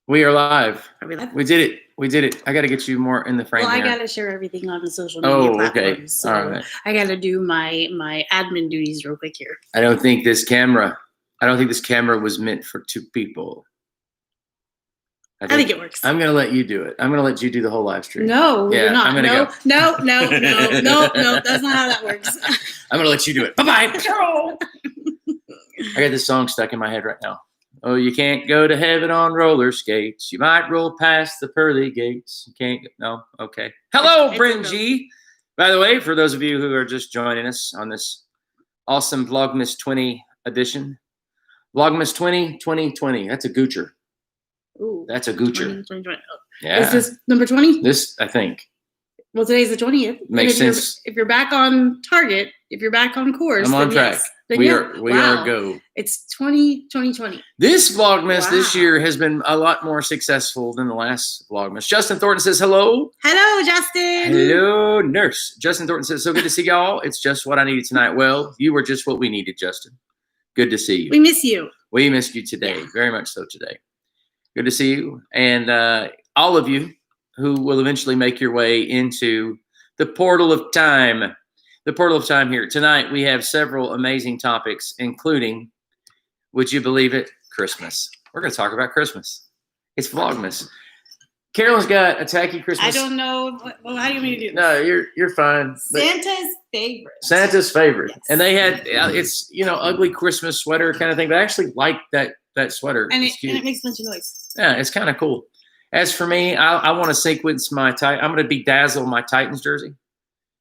We are live. Are we live? We did it. We did it. I got to get you more in the frame. Well, I here. got to share everything on the social media platforms. Okay. So all right. I got to do my admin duties real quick here. I don't think this camera was meant for two people. I think it works. I'm going to let you do it. I'm going to let you do the whole live stream. No, yeah, you're not. I'm gonna No, go. no. That's not how that works. I'm going to let you do it. Bye-bye. I got this song stuck in my head right now. Oh, you can't go to heaven on roller skates. You might roll past the pearly gates. You can't. No. Okay. Hello, Bryn G. By the way, for those of you who are just joining us on this awesome Vlogmas 20 edition, Vlogmas 2020. That's a goocher. Ooh, that's a goocher. 20. Yeah. Is this number 20? This, I think. Well, today's the 20th. Makes sense. If you're back on target, if you're back on course, I'm on track. Yes, we are go. It's 2020. This Vlogmas this year has been a lot more successful than the last Vlogmas. Justin Thornton says hello. Hello, Justin. Hello, nurse. Justin Thornton says, so good to see y'all. It's just what I needed tonight. Well, you were just what we needed, Justin. Good to see you. We miss you. We missed you today. Very much so today. Good to see you. And all of you who will eventually make your way into the portal of time. The portal of time here. Tonight, we have several amazing topics, including, would you believe it, Christmas. We're going to talk about Christmas. It's Vlogmas. Caroline's got a tacky Christmas. I don't know. Well, how do you mean to do this? No, you're fine. Santa's favorite. Santa's favorite. Yes. And they had, it's, ugly Christmas sweater kind of thing. But I actually like that sweater. And it makes a bunch of noise. Yeah, it's kind of cool. As for me, I want to sequence I'm going to bedazzle my Titans jersey.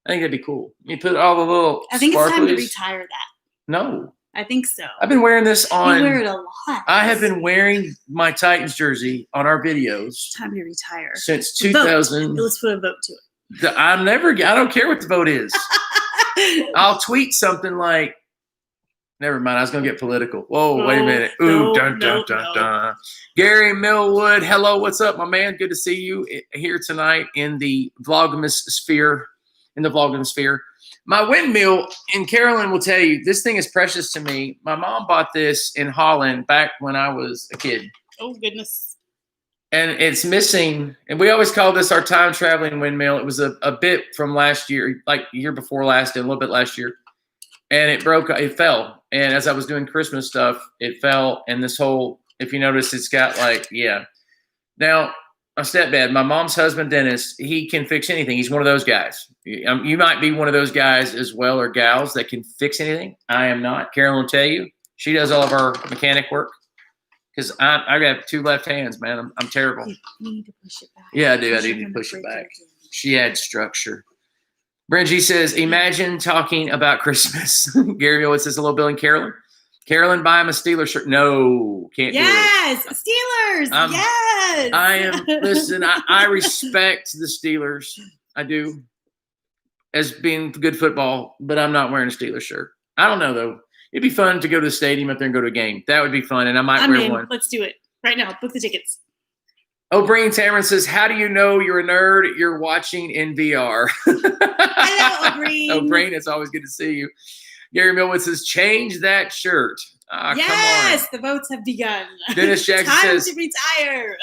I think that'd be cool. You put all the little I think sparklies. It's time to retire that. No. I think so. I've been wearing this on. You wear it a lot. I have been wearing my Titans jersey on our videos. It's time to retire. Since 2000. Let's put a vote to it. I don't care what the vote is. I'll tweet something like, never mind, I was going to get political. Whoa, wait a minute. Ooh, dun. Gary Millwood, hello, what's up, my man? Good to see you here tonight in the Vlogmas sphere. My windmill, and Carolyn will tell you, this thing is precious to me. My mom bought this in Holland back when I was a kid. Oh, goodness. And it's missing. And we always call this our time-traveling windmill. It was a bit from last year, like year before last and a little bit last year. And it fell. And as I was doing Christmas stuff, it fell. And this whole, if you notice, it's got Now, my stepdad, my mom's husband, Dennis, he can fix anything. He's one of those guys. You might be one of those guys as well, or gals that can fix anything. I am not. Carolyn will tell you. She does all of our mechanic work. Because I got two left hands, man. I'm terrible. You need to push it back. Yeah, I do. I need to push it back. She adds structure. Brengie says, imagine talking about Christmas. Gary Millwood says, hello, Bill and Caroline. Carolyn, buy him a Steelers shirt. No, can't do it. Yes, Steelers. Yes. Listen, I respect the Steelers. I do, as being good football, but I'm not wearing a Steelers shirt. I don't know, though. It'd be fun to go to the stadium up there and go to a game. That would be fun, and I might wear one. Let's do it right now. Book the tickets. O'Brien Tamron says, how do you know you're a nerd? You're watching in VR. Hello, O'Brien. O'Brien, it's always good to see you. Gary Millwood says, change that shirt. Yes, the votes have begun. Dennis Jackson says, time to retire.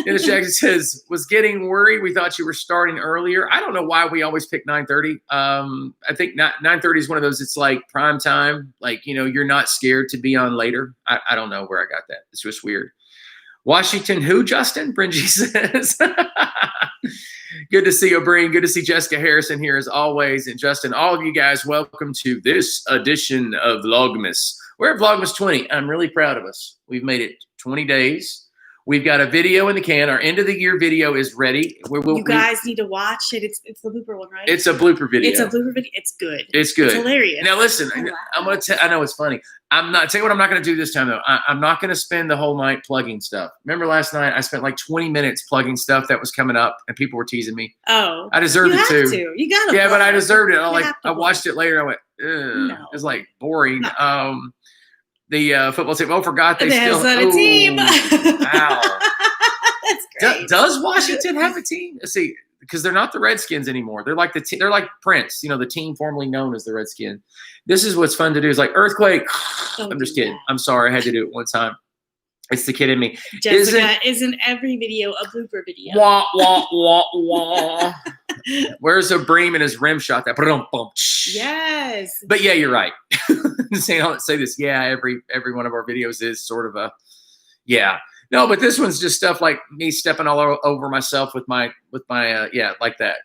Dennis Jackson says, was getting worried. We thought you were starting earlier. I don't know why we always pick 9:30. I think 9:30 is one of those, it's like prime time. Like, you're not scared to be on later. I don't know where I got that. It's just weird. Washington who, Justin? Bringy says. Good to see O'Brien. Good to see Jessica Harrison here as always. And Justin, all of you guys, welcome to this edition of Vlogmas. We're at Vlogmas 20. I'm really proud of us. We've made it 20 days. We've got a video in the can. Our end of the year video is ready. You guys need to watch it. It's the blooper one, right? It's a blooper video. It's a blooper video. It's good. It's good. It's hilarious. Now listen, I'm gonna I know it's funny. Tell you what I'm not gonna do this time though. I'm not gonna spend the whole night plugging stuff. Remember last night I spent like 20 minutes plugging stuff that was coming up and people were teasing me. Oh. I deserved it too. You gotta. Yeah, but I deserved it. I watched it later. I went, ugh. No. It's like boring. No. The football team. Oh, forgot they still have a team. Wow. That's great. Does Washington have a team? Let's see, because they're not the Redskins anymore. They're like they're like Prince, the team formerly known as the Redskins. This is what's fun to do. Is like earthquake. I'm just kidding. I'm sorry, I had to do it one time. It's the kid in me. Jessica is in every video a blooper video. Wah, wah, wah, wah. Where's Abreem and his rim shot? That Yes. But yeah, you're right. Say this. Yeah, every one of our videos is sort of a No, but this one's just stuff like me stepping all over myself with my like that,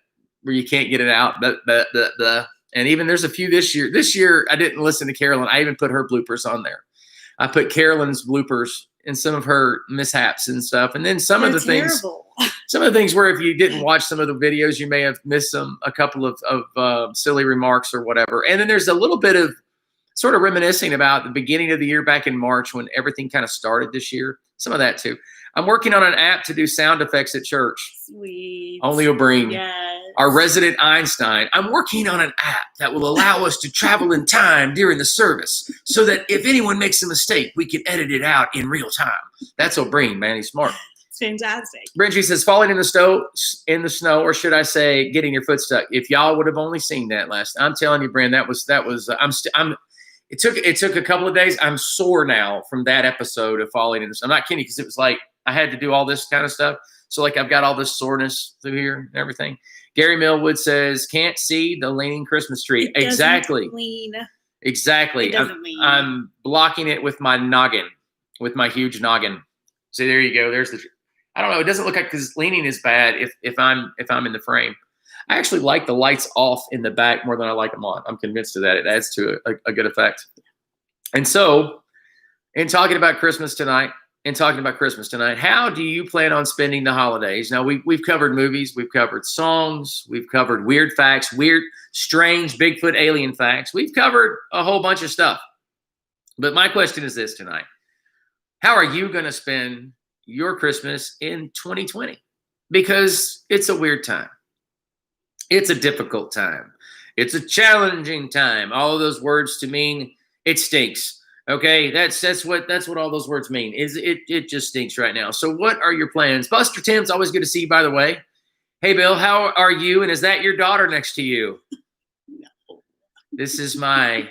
where you can't get it out. And even there's a few this year. This year I didn't listen to Carolyn. I even put her bloopers on there. I put Carolyn's bloopers and some of her mishaps and stuff. And then some of the things where if you didn't watch some of the videos, you may have missed a couple of silly remarks or whatever. And then there's a little bit of sort of reminiscing about the beginning of the year back in March when everything kind of started this year. Some of that too. I'm working on an app to do sound effects at church. Sweet. Only O'Brien. Yes. Our resident Einstein. I'm working on an app that will allow us to travel in time during the service so that if anyone makes a mistake, we can edit it out in real time. That's O'Brien, man. He's smart. It's fantastic. Bridgie says, falling in the snow, or should I say getting your foot stuck? If y'all would have only seen that last, I'm telling you, Bryn, it took a couple of days. I'm sore now from that episode of falling in the snow. I'm not kidding, because it was like I had to do all this kind of stuff. So like I've got all this soreness through here and everything. Gary Millwood says, can't see the leaning Christmas tree. Exactly. Lean. Exactly. I'm blocking it with my noggin, with my huge noggin. So there you go. There's I don't know. It doesn't look like, because leaning is bad if I'm in the frame. I actually like the lights off in the back more than I like them on. I'm convinced of that. It adds to a good effect. And so, in talking about Christmas tonight, how do you plan on spending the holidays? Now, we've covered movies, we've covered songs, we've covered weird facts, weird, strange Bigfoot alien facts. We've covered a whole bunch of stuff. But my question is this tonight. How are you going to spend your Christmas in 2020? Because it's a weird time. It's a difficult time. It's a challenging time. All of those words to mean it stinks. Okay, that's what all those words mean. It just stinks right now. So what are your plans? Buster Tim's always good to see you, by the way. Hey Bill, how are you? And is that your daughter next to you? No. This is my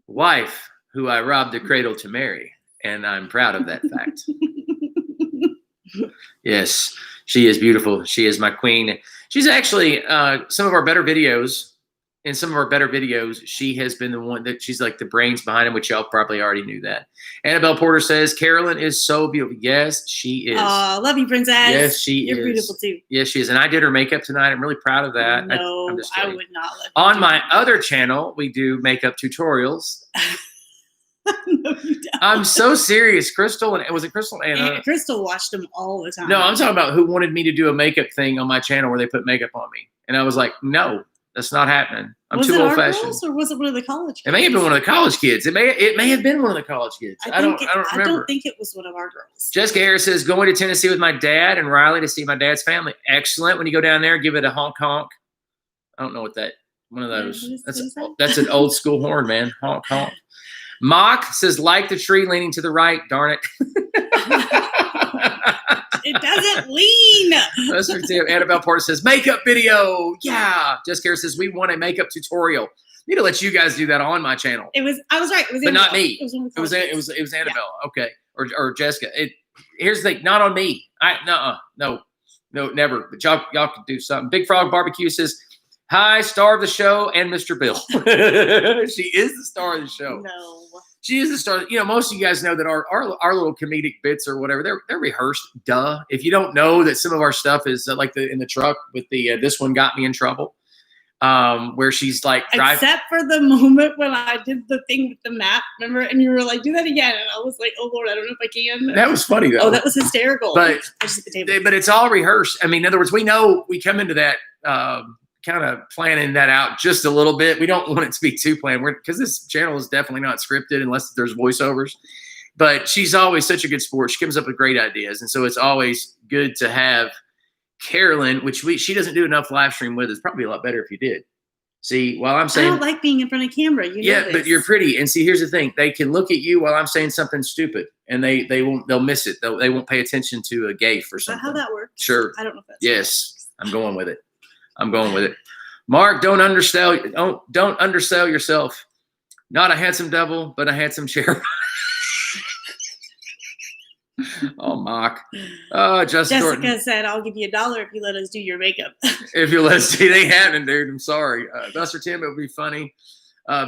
wife, who I robbed the cradle to marry, and I'm proud of that fact. Yes, she is beautiful. She is my queen. She's actually some of our better videos. In some of our better videos, she has been the one that she's like the brains behind them, which y'all probably already knew that. Annabelle Porter says, Carolyn is so beautiful. Yes, she is. Oh, love you, princess. Yes, she is. You're beautiful too. Yes, she is. And I did her makeup tonight. I'm really proud of that. No, I'm just I kidding. would not let On my other channel, we do makeup tutorials. No, you don't. I'm so serious. Crystal, and was it Crystal and Anna? Crystal watched them all the time. No, I'm talking about who wanted me to do a makeup thing on my channel where they put makeup on me. And I was like, no, that's not happening. I'm too old fashioned. Or was it one of the college kids? It may have been one of the college kids. It may have been one of the college kids. I don't remember. I don't think it was one of our girls. Jessica Harris says, going to Tennessee with my dad and Riley to see my dad's family. Excellent. When you go down there, give it a honk honk. I don't know what that, one of those. That's an old school horn, man. Honk honk. Mock says, like the tree leaning to the right. Darn it. It doesn't lean. Annabelle Porter says, makeup video. Yeah. Jessica Harris says, we want a makeup tutorial. Need to let you guys do that on my channel. I was right. It was but Annabelle. Not me. It was Annabelle. Yeah. Okay. Or Jessica. Here's the thing. Not on me. No, never. But y'all can do something. Big Frog Barbecue says, hi, star of the show and Mr. Bill. She is the star of the show. No. She is the star. You know, most of you guys know that our little comedic bits or whatever, they're rehearsed. Duh. If you don't know that some of our stuff is like in the truck with the this one got me in trouble, where she's like, except for the moment when I did the thing with the map, remember? And you were like, do that again, and I was like, oh Lord, I don't know if I can. That was funny though. Oh, that was hysterical. But it's all rehearsed. I mean, in other words, we know we come into that. Kind of planning that out just a little bit. We don't want it to be too planned because this channel is definitely not scripted unless there's voiceovers. But she's always such a good sport. She comes up with great ideas. And so it's always good to have Carolyn, which she doesn't do enough live stream with. It's probably a lot better if you did. See, while I'm saying. I don't like being in front of camera. Yeah, but you're pretty. And see, here's the thing. They can look at you while I'm saying something stupid and they'll miss it. They won't pay attention to a gaffe or something. Is that how that works? Sure. I don't know if that's yes. I'm going with it. Mark, don't undersell yourself. Not a handsome devil, but a handsome cherub. Oh, mock. Justin Jessica Thornton. said, "I'll give you $1 if you let us do your makeup." If you let us see, they haven't, dude. I'm sorry. Buster Tim, it would be funny.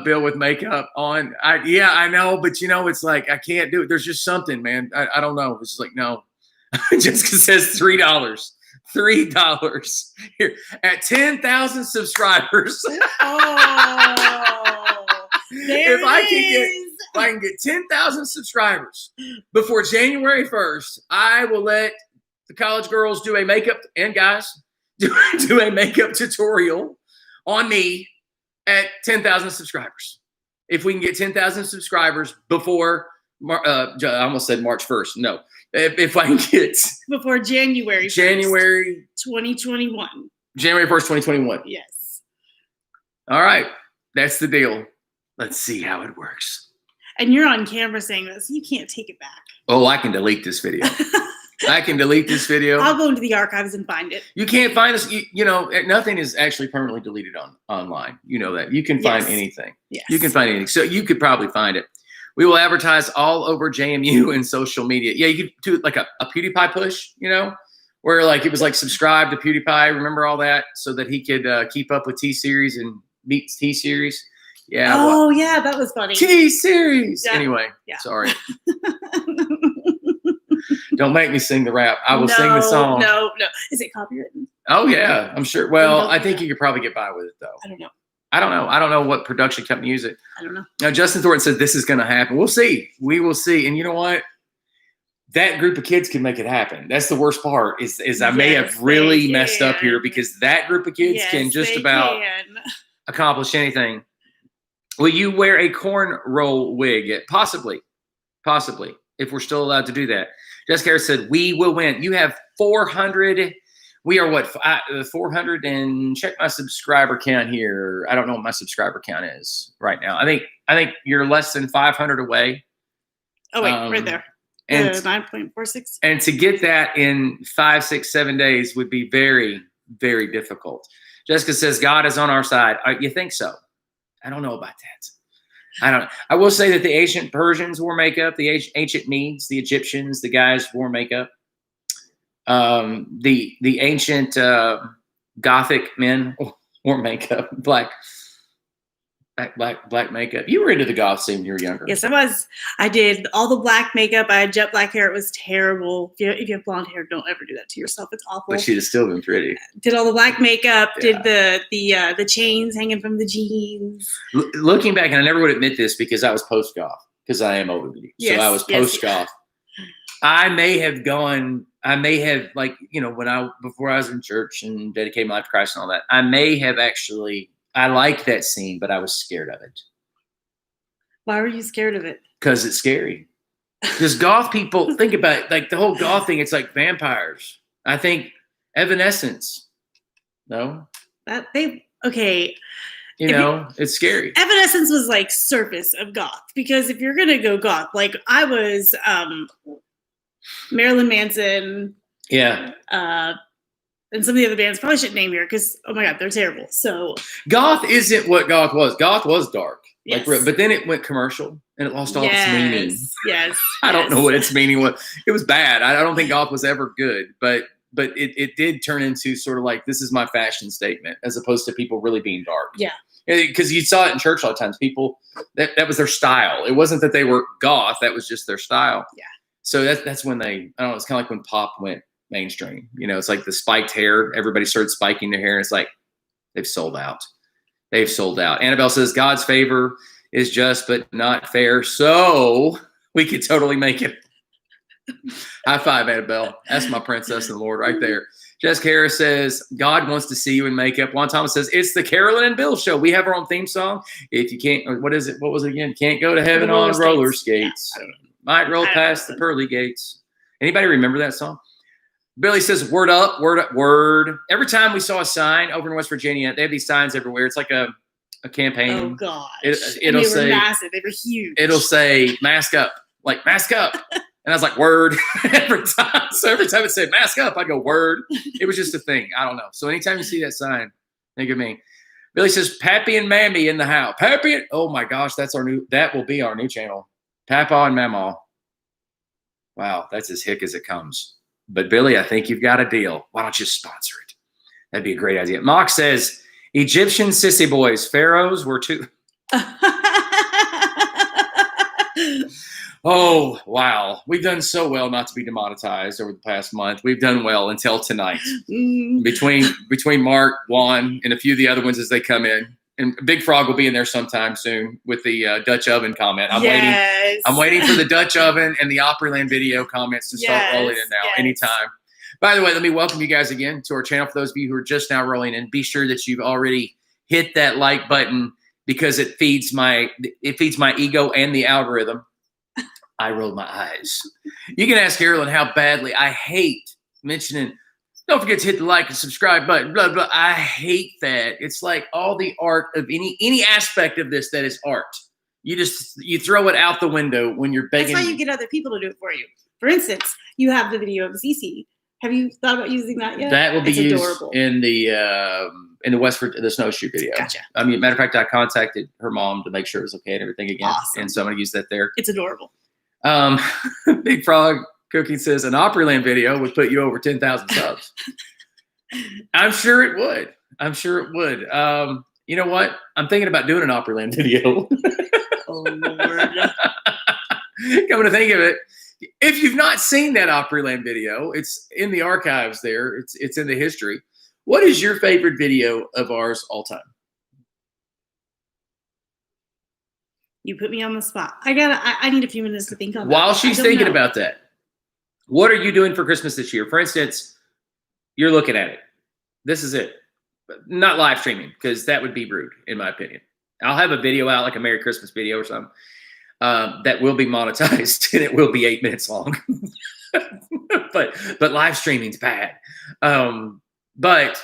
Bill with makeup on. Yeah, I know, but it's like I can't do it. There's just something, man. I don't know. It's like no. Jessica says $3. $3 here at 10,000 subscribers. Oh, there If I can get 10,000 subscribers before January 1st, I will let the college girls do a makeup and guys do a makeup tutorial on me at 10,000 subscribers. If we can get 10,000 subscribers before, I almost said March 1st. No, if I can get before January 2021. January 1st, 2021. Yes. All right. That's the deal. Let's see how it works. And you're on camera saying this. You can't take it back. Oh, I can delete this video. I can delete this video. I'll go into the archives and find it. You can't find us. Nothing is actually permanently deleted online. You know that. You can find anything. Yes. You can find anything. So you could probably find it. We will advertise all over JMU and social media. Yeah, you could do like a PewDiePie push, where like it was like subscribe to PewDiePie. Remember all that so that he could keep up with T-Series and meet T-Series. Yeah. Oh, yeah, that was funny. T-Series. Yeah. Anyway, Yeah. Sorry. Don't make me sing the rap. I will sing the song. No. Is it copywritten? Oh, yeah, I'm sure. Well, I think you could probably get by with it, though. I don't know. I don't know what production company use it. I don't know. Now, Justin Thornton said this is going to happen. We'll see. We will see. And you know what? That group of kids can make it happen. That's the worst part is I may have really messed up here because that group of kids can just about accomplish anything. Will you wear a cornrow wig? Possibly, if we're still allowed to do that. Jessica Harris said, we will win. You have 400. We are what? 400 and check my subscriber count here. I don't know what my subscriber count is right now. I think you're less than 500 away. Oh, wait, right there. And 9.46. And to get that in 5, 6, 7 days would be very, very difficult. Jessica says, God is on our side. You think so? I don't know about that. I will say that the ancient Persians wore makeup, the ancient Medes, the Egyptians, the guys wore makeup. The ancient Gothic men wore makeup, black makeup. You were into the goth scene when you were younger. Yes, I was. I did all the black makeup. I had jet black hair. It was terrible. If you have blonde hair, don't ever do that to yourself. It's awful. But she'd have still been pretty. Did all the black makeup. Yeah. Did the chains hanging from the jeans. Looking back, and I never would admit this because I was post goth because I am older than you. Yes, so I was post goth. I may have before I was in church and dedicated my life to Christ and all that, I may have actually. I like that scene, but I was scared of it. Why were you scared of it? Because it's scary. Because goth people, think about it, like the whole goth thing, it's like vampires. I think Evanescence. No? Okay. It's scary. Evanescence was like surface of goth. Because if you're going to go goth, like I was Marilyn Manson. Yeah. And some of the other bands probably shouldn't name here because, oh my God, they're terrible. So goth isn't what goth was. Goth was dark. Yes. But then it went commercial and it lost all its meaning. Yes. I don't know what its meaning was. It was bad. I don't think goth was ever good. But it did turn into sort of like, this is my fashion statement as opposed to people really being dark. Yeah. Because you saw it in church a lot of times. People, that was their style. It wasn't that they were goth. That was just their style. Yeah. So that's when I don't know, it's kind of like when pop went mainstream. It's like the spiked hair. Everybody started spiking their hair. It's like they've sold out. Annabelle says God's favor is just but not fair. So we could totally make it. High five, Annabelle. That's my princess in the Lord right there. Jessica Harris says God wants to see you in makeup. Juan Thomas says it's the Carolyn and Bill show. We have our own theme song. If you can't, what is it? What was it again? Can't go to heaven on roller skates. Yeah, might roll past the pearly gates. Anybody remember that song? Billy says, word up, word up, word. Every time we saw a sign over in West Virginia, they have these signs everywhere. It's like a campaign. Oh, God. It'll they say, were massive. They were huge. It'll say, mask up. Like, mask up. And I was like, word. every time. So every time it said, mask up, I'd go, word. It was just a thing. I don't know. So anytime you see that sign, think of me. Billy says, Pappy and Mammy in the house. Pappy. Oh, my gosh. That will be our new channel. Papa and Mama. Wow, that's as hick as it comes. But Billy, I think you've got a deal. Why don't you sponsor it? That'd be a great idea. Mock says, Egyptian sissy boys, pharaohs were too. Oh, wow. We've done so well not to be demonetized over the past month. We've done well until tonight. Between Mark, Juan, and a few of the other ones as they come in. And Big Frog will be in there sometime soon with the Dutch oven comment. I'm waiting for the Dutch oven and the Opryland video comments to start rolling in now anytime. By the way, let me welcome you guys again to our channel. For those of you who are just now rolling in, be sure that you've already hit that like button because it feeds my ego and the algorithm. I roll my eyes. You can ask Carolyn how badly I hate mentioning, don't forget to hit the like and subscribe button, blah, blah. I hate that. It's like all the art of any aspect of this that is art. You throw it out the window when you're begging. That's why you get other people to do it for you. For instance, you have the video of Cece. Have you thought about using that yet? That will be used adorable. in the Westford the snowshoe video. Gotcha. I mean, matter of fact, I contacted her mom to make sure it was okay and everything again. Awesome. And so I'm going to use that there. It's adorable. Big Frog Cookie says an Opryland video would put you over 10,000 subs. I'm sure it would. You know what? I'm thinking about doing an Opryland video. Oh, Lord. Coming to think of it, if you've not seen that Opryland video, it's in the archives there. It's in the history. What is your favorite video of ours all time? You put me on the spot. I need a few minutes to think on that. While she's thinking about that, what are you doing for Christmas this year? For instance, you're looking at it. This is it. Not live streaming, because that would be rude, in my opinion. I'll have a video out, like a Merry Christmas video or something, that will be monetized, and it will be 8 minutes long. but live streaming's bad. But,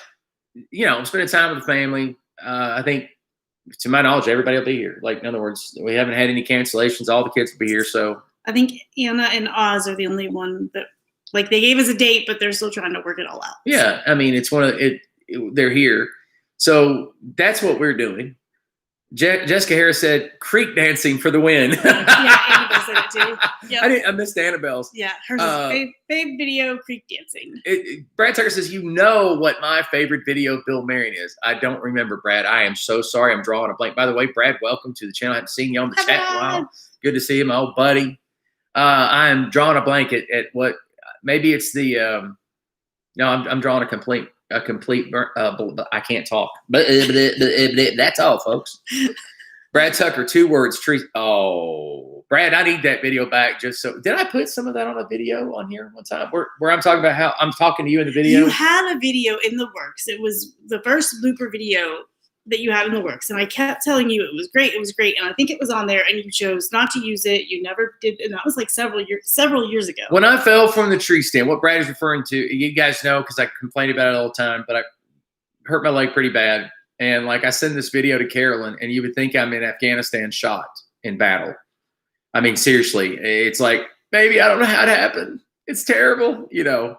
you know, spending time with the family, I think, to my knowledge, everybody will be here. Like, in other words, we haven't had any cancellations. All the kids will be here. So I think Anna and Oz are the only one that, like, they gave us a date, but they're still trying to work it all out. Yeah, I mean, it's they're here. So that's what we're doing. Jessica Harris said, "Creek dancing for the win." Yeah, Annabelle said it too. Yep. I missed Annabelle's. Yeah, hers is fave video, creek dancing. Brad Tucker says, "You know what my favorite video of Bill Marion is." I don't remember, Brad. I am so sorry. I'm drawing a blank. By the way, Brad, welcome to the channel. I haven't seen you on the chat in a while. Good to see you, my old buddy. I am drawing a blank at what, maybe it's the, no, I'm drawing a complete, I can't talk. But that's all, folks. Brad Tucker, 2 words, tree. Oh, Brad, I need that video back just so. Did I put some of that on a video on here one time where I'm talking about how I'm talking to you in the video? You had a video in the works. It was the first blooper video that you had in the works. And I kept telling you it was great. And I think it was on there and you chose not to use it. You never did. And that was like several years ago. When I fell from the tree stand, what Brad is referring to, you guys know, because I complain about it all the time, but I hurt my leg pretty bad. And like I send this video to Carolyn and you would think I'm in Afghanistan shot in battle. I mean, seriously, it's like, baby, I don't know how it happened. It's terrible, you know,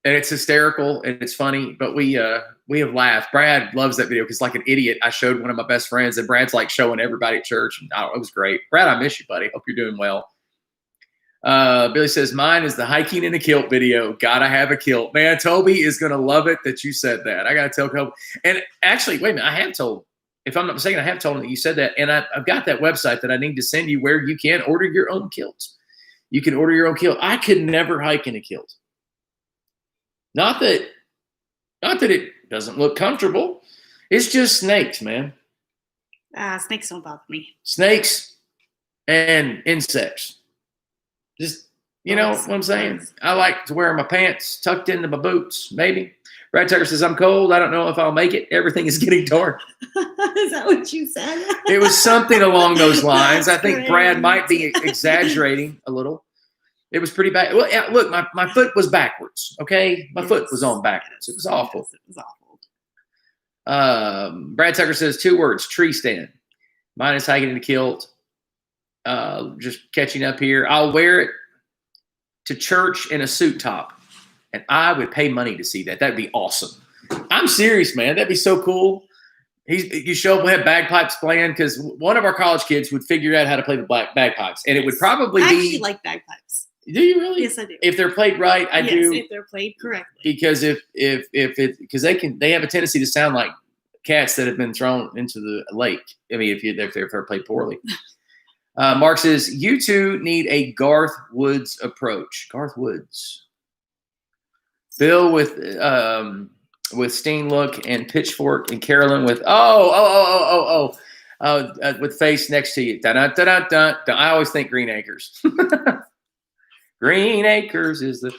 and it's hysterical and it's funny, but we have laughed. Brad loves that video because, like an idiot, I showed one of my best friends, and Brad's like showing everybody at church. And it was great. Brad, I miss you, buddy. Hope you're doing well. Billy says, mine is the hiking in a kilt video. Gotta have a kilt. Man, Toby is going to love it that you said that. I got to tell Toby. And actually, wait a minute. I have told, if I'm not mistaken, I have told him that you said that. And I've got that website that I need to send you where you can order your own kilt. You can order your own kilt. I could never hike in a kilt. Not that it doesn't look comfortable. It's just snakes, man. Snakes don't bother me. Snakes and insects. Just, you know what I'm saying? I like to wear my pants tucked into my boots, maybe. Brad Tucker says, I'm cold. I don't know if I'll make it. Everything is getting dark. Is that what you said? It was something along those lines. I think great. Brad might be exaggerating a little. It was pretty bad. Well, yeah, look, my foot was backwards, okay? My foot was on backwards. It was awful. Yes, it was awful. Brad Tucker says 2 words, tree stand. Mine is hiking in a kilt. Just catching up here. I'll wear it to church in a suit top, and I would pay money to see that. That'd be awesome. I'm serious, man. That'd be so cool. You show up, we have bagpipes playing, because one of our college kids would figure out how to play the bagpipes, and it would probably be. I actually like bagpipes. Do you really? Yes, I do. If they're played right, I do. If they're played correctly. Because because they have a tendency to sound like cats that have been thrown into the lake. I mean, if they're played poorly. Mark says you two need a Garth Woods approach. Garth Woods. Bill with Steen look and Pitchfork, and Carolyn with with face next to you. Da-da-da-da-da. I always think Green Acres. Green Acres is the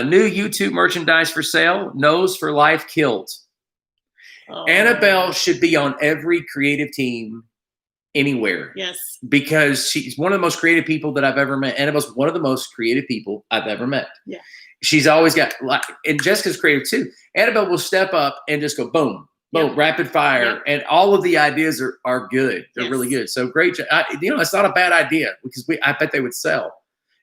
new YouTube merchandise for sale. Nose for Life kilt. Oh. Annabelle should be on every creative team anywhere. Yes. Because she's one of the most creative people that I've ever met. Annabelle's one of the most creative people I've ever met. Yeah. She's always got, and Jessica's creative too. Annabelle will step up and just go boom, boom, rapid fire. And all of the ideas are good. They're really good. So great. It's not a bad idea because I bet they would sell.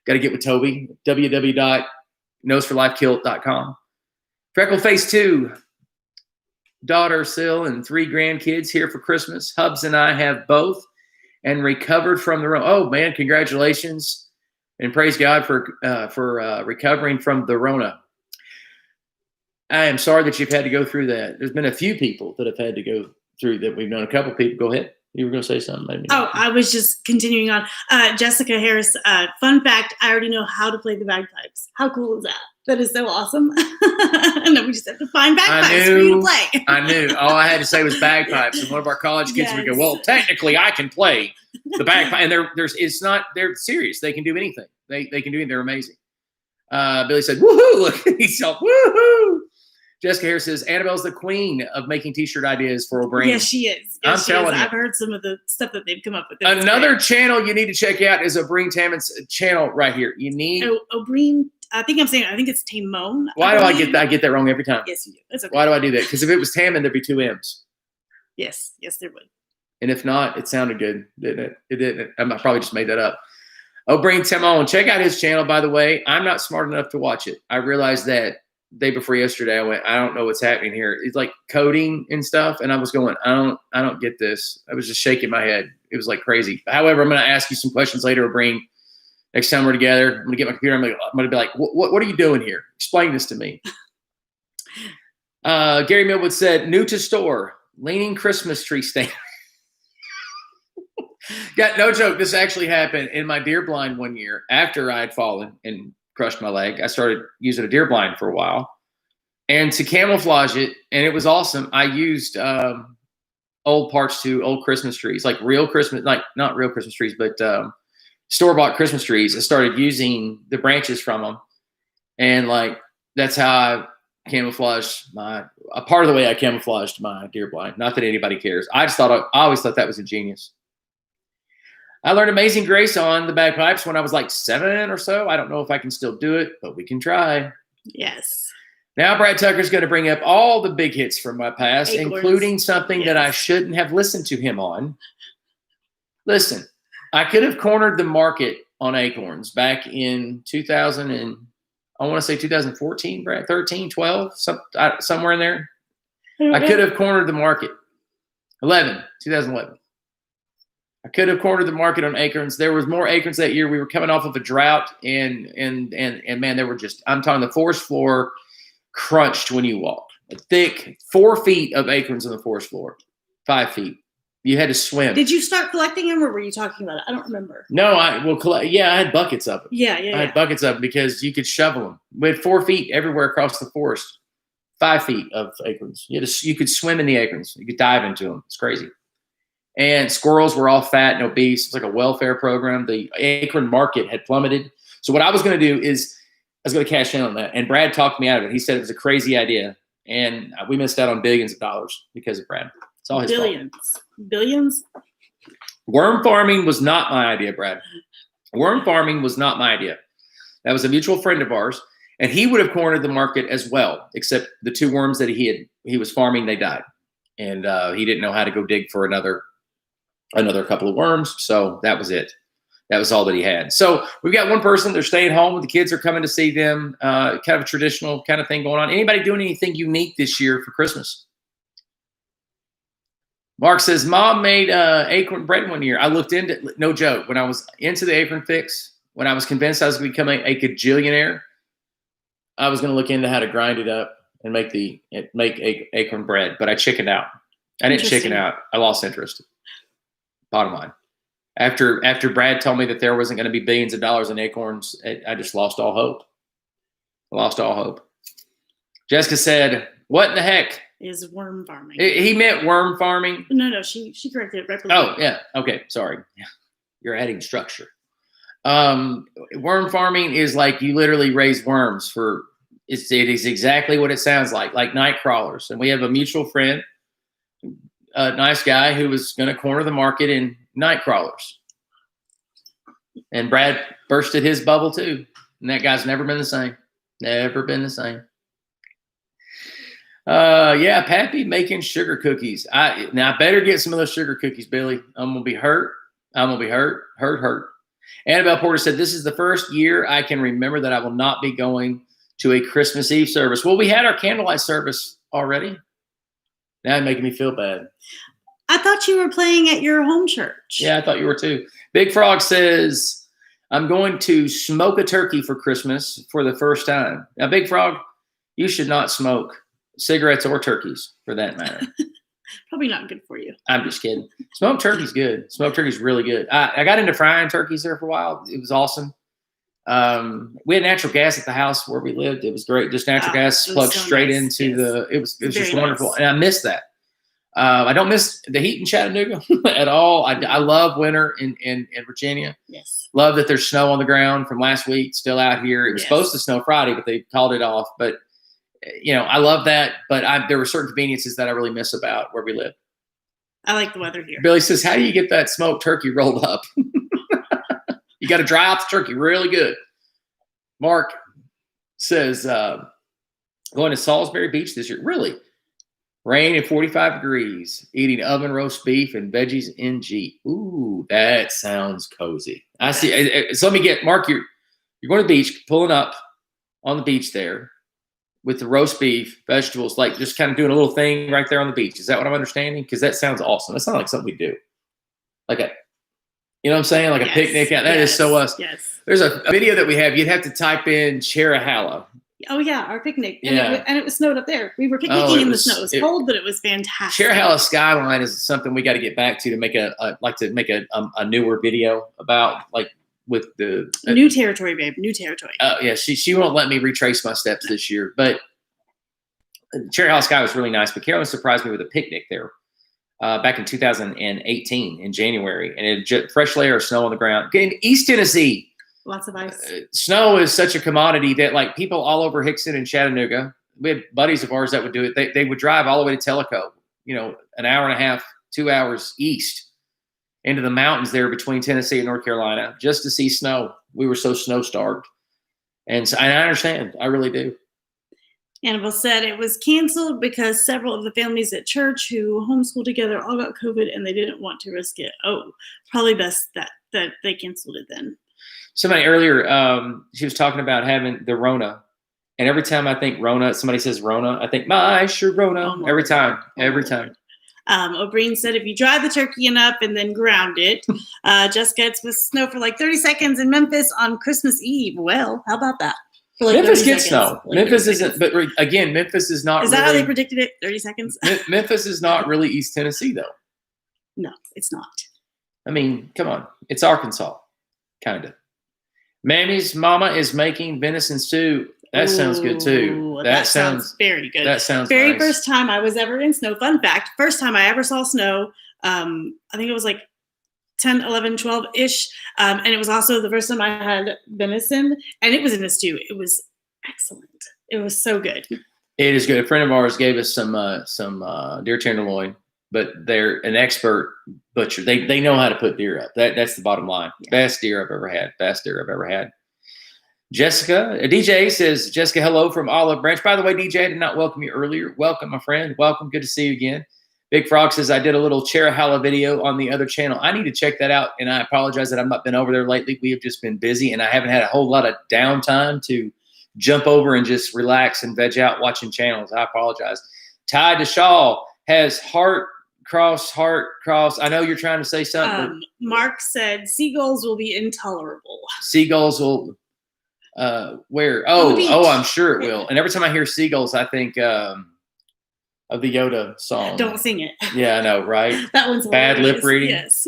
Got to get with Toby, www.noseforlifekilt.com. Freckle Face 2, daughter Sil and 3 grandkids here for Christmas. Hubs and I have both and recovered from the Rona. Oh man, congratulations. And praise God for recovering from the Rona. I am sorry that you've had to go through that. There's been a few people that have had to go through that. We've known a couple of people. Go ahead. You were going to say something, maybe. Oh, I was just continuing on. Jessica Harris, fun fact, I already know how to play the bagpipes. How cool is that? That is so awesome. And then we just have to find bagpipes for you to play. I knew. All I had to say was bagpipes. And one of our college kids would go, well, technically I can play the bagpipe. And they're serious. They can do anything. They can do it. They're amazing. Billy said, woohoo. Look, he's all, woohoo. Jessica Harris says, Annabelle's the queen of making T-shirt ideas for O'Brien. Yes, she is. I'm telling you. I've heard some of the stuff that they've come up with. Another channel you need to check out is O'Brien Taman's channel right here. You need O'Brien. I think it's Tamone. Why do I get that wrong every time? Yes, you do. That's okay. Why do I do that? Because if it was Taman, there'd be 2 M's. Yes, there would. And if not, it sounded good, didn't it? It didn't. I probably just made that up. O'Brien Tamone. Check out his channel, by the way. I'm not smart enough to watch it. I realized that day before yesterday. I went, I don't know what's happening here. It's like coding and stuff. And I was going, I don't get this. I was just shaking my head. It was like crazy. However, I'm going to ask you some questions later, O'Brien. Next time we're together, I'm going to get my computer. I'm going to be like, what are you doing here? Explain this to me. Gary Millwood said, new to store, leaning Christmas tree stand. Got no joke. This actually happened in my deer blind one year after I had fallen and crushed my leg. I started using a deer blind for a while, and to camouflage it, and it was awesome. I used old parts to old Christmas trees, like real Christmas, like not real Christmas trees, but store-bought Christmas trees. I started using the branches from them, and like that's how I camouflaged a part of the way I camouflaged my deer blind. Not that anybody cares. I always thought that was ingenious. I learned Amazing Grace on the bagpipes when I was like 7 or so. I don't know if I can still do it, but we can try. Yes. Now Brad Tucker's going to bring up all the big hits from my past, Acorns. including something that I shouldn't have listened to him on. Listen, I could have cornered the market on acorns back in 2000 and I want to say 2014, Brad, 13, 12, somewhere in there. I could have cornered the market. 2011. I could have cornered the market on acorns. There was more acorns that year. We were coming off of a drought, and man, they were just, I'm talking the forest floor crunched when you walked. A thick 4 feet of acorns on the forest floor, 5 feet. You had to swim. Did you start collecting them, or were you talking about it? I don't remember. No, I had buckets of them. Yeah. I had buckets of them because you could shovel them. We had 4 feet everywhere across the forest, 5 feet of acorns. You could swim in the acorns. You could dive into them. It's crazy. And squirrels were all fat and obese. It's like a welfare program. The acorn market had plummeted. So what I was going to do is I was going to cash in on that. And Brad talked me out of it. He said it was a crazy idea. And we missed out on billions of dollars because of Brad. It's all his fault. Billions? Worm farming was not my idea, Brad. Worm farming was not my idea. That was a mutual friend of ours. And he would have cornered the market as well, except the 2 worms that he was farming, they died. And he didn't know how to go dig for another couple of worms. So that was it. That was all that he had. So we've got one person, they're staying home. The kids are coming to see them. Kind of a traditional kind of thing going on. Anybody doing anything unique this year for Christmas? Mark says, Mom made acorn bread one year. I looked into, no joke, when I was into the acorn fix, when I was convinced I was going to become a gajillionaire, I was going to look into how to grind it up and make acorn bread, but I chickened out. I didn't chicken out. I lost interest. Bottom line. After Brad told me that there wasn't going to be billions of dollars in acorns, I just lost all hope. Lost all hope. Jessica said, "What in the heck is worm farming?" He meant worm farming. No, she corrected it right. Oh yeah, okay, sorry. You're adding structure. Worm farming is like you literally raise worms for. It is exactly what it sounds like night crawlers. And we have a mutual friend, a nice guy who was going to corner the market in night crawlers. And Brad bursted his bubble too. And that guy's never been the same. Never been the same. Yeah, Pappy making sugar cookies. Now I better get some of those sugar cookies, Billy. I'm going to be hurt. I'm going to be hurt. Annabelle Porter said, "This is the first year I can remember that I will not be going to a Christmas Eve service." Well, we had our candlelight service already. Now it's making me feel bad. I thought you were playing at your home church. Yeah, I thought you were too. Big Frog says, "I'm going to smoke a turkey for Christmas for the first time." Now, Big Frog, you should not smoke cigarettes or turkeys for that matter. Probably not good for you. I'm just kidding. Smoked turkey's good. Smoked turkey's really good. I got into frying turkeys there for a while. It was awesome. We had natural gas at the house where we lived. It was great. Just natural gas plugged straight into the. It was just wonderful, nice. And I missed that. I don't miss the heat in Chattanooga at all. I love winter in Virginia. Yes. Love that there's snow on the ground from last week. Still out here. It was supposed to snow Friday, but they called it off. But I love that. But there were certain conveniences that I really miss about where we live. I like the weather here. Billy says, "How do you get that smoked turkey rolled up?" You got to dry out the turkey really good. Mark says, "Going to Salisbury Beach this year." Really? Rain and 45 degrees, eating oven roast beef and veggies in Jeep. Ooh, that sounds cozy. I see. So let me get, Mark, you're going to the beach, pulling up on the beach there with the roast beef, vegetables, like just kind of doing a little thing right there on the beach. Is that what I'm understanding? Because that sounds awesome. That sounds like something we do. Like you know what I'm saying? Like a picnic. That is so us. Yes. There's a video that we have. You'd have to type in Cherahalla. Oh, yeah, our picnic. And it was snowed up there. We were picnicking in the snow. It was cold, but it was fantastic. Cherahalla skyline is something we got to get back to make a newer video about, like with the new territory, babe. New territory. Oh yeah, she won't let me retrace my steps this year. But Cherahalla sky was really nice. But Carolyn surprised me with a picnic there back in 2018 in January, and it just fresh layer of snow on the ground in East Tennessee. Lots of ice. Snow is such a commodity that like people all over Hickson and Chattanooga, we had buddies of ours that would do it. They would drive all the way to Tellico, an hour and a half, 2 hours east into the mountains there between Tennessee and North Carolina just to see snow. We were so snow starved. And I understand. I really do. Annabelle said it was canceled because several of the families at church who homeschooled together all got COVID and they didn't want to risk it. Oh, probably best that they canceled it then. Somebody earlier, she was talking about having the Rona. And every time I think Rona, somebody says Rona, I think my Sharona. Oh, every time. O'Brien said if you dry the turkey enough and then ground it, Jessica, it's with snow for like 30 seconds in Memphis on Christmas Eve. Well, how about that? Like Memphis gets snow. Like Memphis isn't, but again, Memphis is not. Is that how they predicted it? 30 seconds? Memphis is not really East Tennessee, though. No, it's not. I mean, come on. It's Arkansas, kind of. Mammy's mama is making venison stew. That sounds good too. That sounds very good. That sounds very nice. First time I was ever in snow. Fun fact, first time I ever saw snow. I think it was like 10, 11, 12-ish. And it was also the first time I had venison. And it was in a stew. It was excellent. It was so good. It is good. A friend of ours gave us some deer tenderloin, but they're an expert butcher. They know how to put deer up. That's the bottom line. Yeah. Best deer I've ever had. Jessica, DJ says, Jessica, hello from Olive Branch. By the way, DJ, I did not welcome you earlier. Welcome, my friend. Welcome. Good to see you again. Big Frog says, I did a little Cherahalla video on the other channel. I need to check that out, and I apologize that I've not been over there lately. We have just been busy, and I haven't had a whole lot of downtime to jump over and just relax and veg out watching channels. I apologize. Ty DeShaw has heart heart, cross. I know you're trying to say something. Mark said seagulls will be intolerable. Seagulls will, where? Oh, I'm sure it will. And every time I hear seagulls, I think of the Yoda song. Don't sing it. Yeah, I know, right? That one's bad hilarious. lip reading. Yes.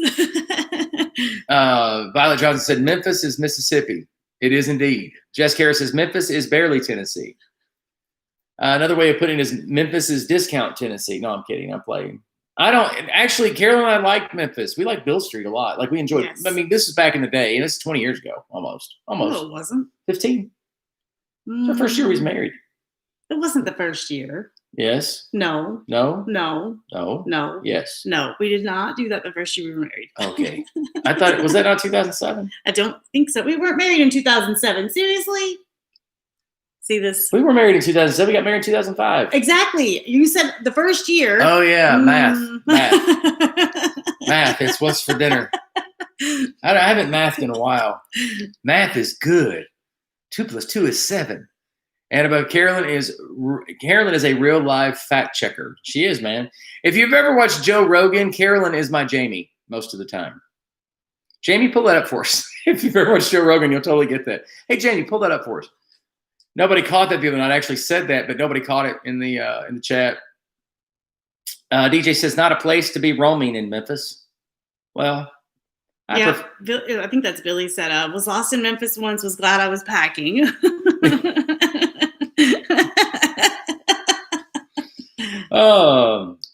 Violet Johnson said Memphis is Mississippi. It is indeed. Jess Harris says Memphis is barely Tennessee. Another way of putting it is Memphis is discount Tennessee. No, I'm kidding. I'm playing. I don't actually. Carolyn and I like Memphis. We like Bill Street a lot. Like we enjoyed. Yes. I mean, this is back in the day, and it's 20 years ago, almost. No, it wasn't. 15. It's the first year we was married. It wasn't the first year. Yes. No. No. No. No. No. Yes. No, we did not do that the first year we were married. Okay. I thought was that not 2007? I don't think so. We weren't married in 2007. Seriously? See this? We were married in 2007. We got married in 2005. Exactly. You said the first year. Oh yeah, math. It's what's for dinner. I haven't mathed in a while. Math is good. 2 + 2 is 7. And about Carolyn is a real live fact checker. She is, man. If you've ever watched Joe Rogan, Carolyn is my Jamie most of the time. Jamie, pull that up for us. If you've ever watched Joe Rogan, you'll totally get that. Hey, Jamie, pull that up for us. Nobody caught that the other night. I actually said that, but nobody caught it in the chat. DJ says not a place to be roaming in Memphis. Well, I think that's Billy said. Was lost in Memphis once. Was glad I was packing.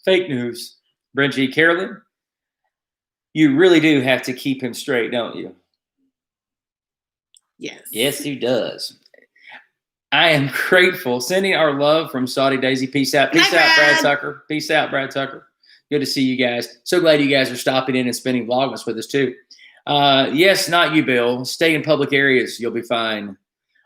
Fake news. Brent G. Carolyn, you really do have to keep him straight, don't you? Yes. Yes, he does. I am grateful. Sending our love from Saudi Daisy. Peace out. Peace out, Brad Tucker. Peace out, Brad Tucker. Good to see you guys. So glad you guys are stopping in and spending Vlogmas with us too. Yes, not you, Bill. Stay in public areas. You'll be fine.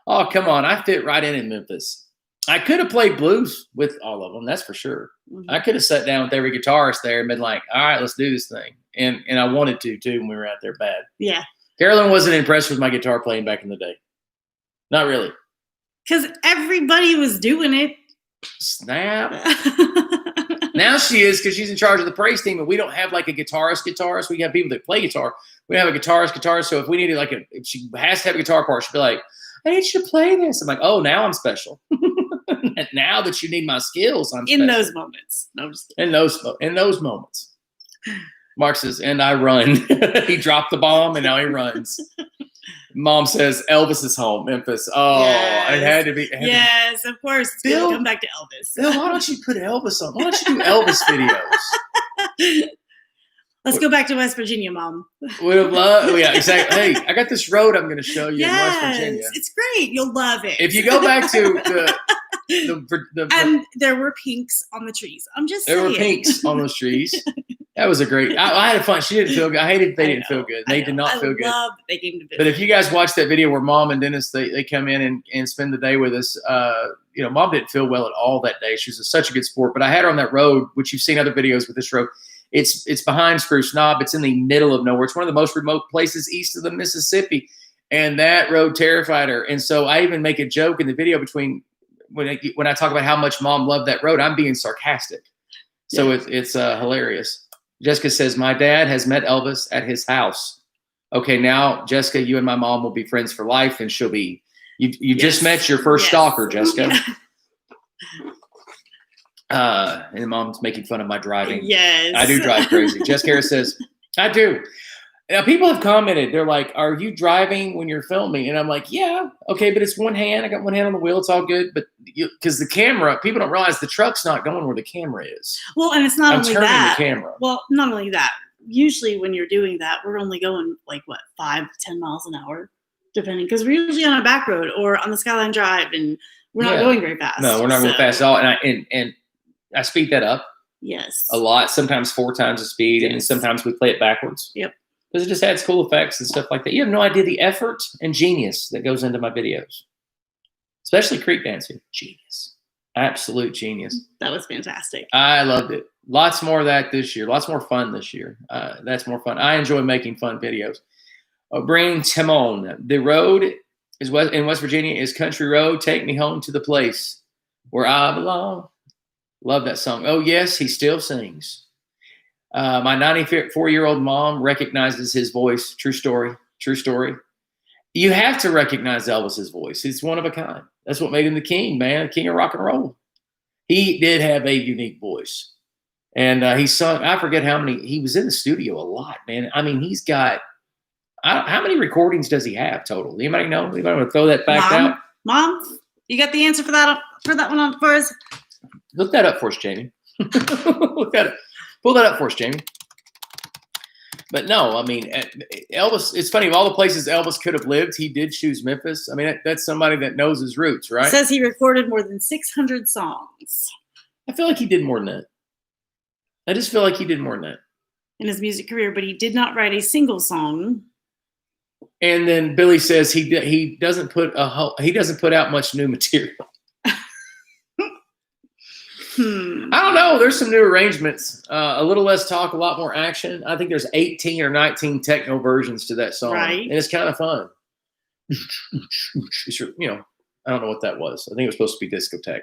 Oh, come on. I fit right in Memphis. I could have played blues with all of them. That's for sure. Mm-hmm. I could have sat down with every guitarist there and been like, all right, let's do this thing. And I wanted to too when we were out there bad. Yeah. Carolyn wasn't impressed with my guitar playing back in the day. Not really. Because everybody was doing it. Snap. Now she is because she's in charge of the praise team, and we don't have like a guitarist. We have people that play guitar. We have a guitarist. So if we needed if she has to have a guitar part, she'd be like, I need you to play this. I'm like, oh, now I'm special. And now that you need my skills, I'm special. In those moments. No, I'm just kidding. In those moments. Mark says, and I run. He dropped the bomb, and now he runs. Mom says Elvis is home, Memphis. Oh, yes. It had to be. Yes, of course. Bill, come back to Elvis. Bill, why don't you put Elvis on? Why don't you do Elvis videos? Let's go back to West Virginia, Mom. Would have loved. Yeah, exactly. Hey, I got this road I'm going to show you in West Virginia. It's great. You'll love it. If you go back to the and there were pinks on the trees. I'm just saying. There were pinks on those trees. That was a great. I had fun. She didn't feel good. I hated they didn't feel good. They did not feel good. I love they came to visit. But if you guys watch that video where Mom and Dennis they come in and spend the day with us, Mom didn't feel well at all that day. She was such a good sport. But I had her on that road, which you've seen other videos with this road. It's behind Spruce Knob. It's in the middle of nowhere. It's one of the most remote places east of the Mississippi, and that road terrified her. And so I even make a joke in the video between when I talk about how much Mom loved that road. I'm being sarcastic. So it's hilarious. Jessica says, my dad has met Elvis at his house. Okay, now, Jessica, you and my mom will be friends for life, and she'll be – you just met your first stalker, Jessica. And Mom's making fun of my driving. Yes. I do drive crazy. Jessica Harris says, I do. Now, people have commented. They're like, are you driving when you're filming? And I'm like, yeah. Okay, but it's one hand. I got one hand on the wheel. It's all good. But because the camera, people don't realize the truck's not going where the camera is. Well, and it's not only that. I'm turning the camera. Well, not only that. Usually when you're doing that, we're only going 5 to 10 miles an hour, depending. Because we're usually on a back road or on the Skyline Drive, and we're not going very fast. No, we're not going fast at all. And I speed that up. Yes. A lot. Sometimes 4 times the speed. Yes. And then sometimes we play it backwards. Yep. Because it just adds cool effects and stuff like that. You have no idea the effort and genius that goes into my videos. Especially creek dancing. Genius. Absolute genius. That was fantastic. I loved it. Lots more of that this year. Lots more fun this year. That's more fun. I enjoy making fun videos. Bring Timon. The road is in West Virginia is country road. Take me home to the place where I belong. Love that song. Oh, yes, he still sings. My 94-year-old mom recognizes his voice. True story. True story. You have to recognize Elvis's voice. It's one of a kind. That's what made him the king, man, king of rock and roll. He did have a unique voice. And he sung, I forget how many, he was in the studio a lot, man. I mean, he's got, how many recordings does he have total? Anybody know? Anybody want to throw that fact out? Mom, you got the answer for that one on for us? Look that up for us, Jamie. Look that up. Pull that up for us, Jamie. But no, I mean, Elvis, it's funny, of all the places Elvis could have lived, he did choose Memphis. I mean, that's somebody that knows his roots, right? It says he recorded more than 600 songs. I feel like he did more than that. I just feel like he did more than that in his music career, but he did not write a single song. And then Billy says he doesn't put out much new material. I don't know. There's some new arrangements. A little less talk, a lot more action. I think there's 18 or 19 techno versions to that song, right? And it's kind of fun. You know, I don't know what that was. I think it was supposed to be discotheque.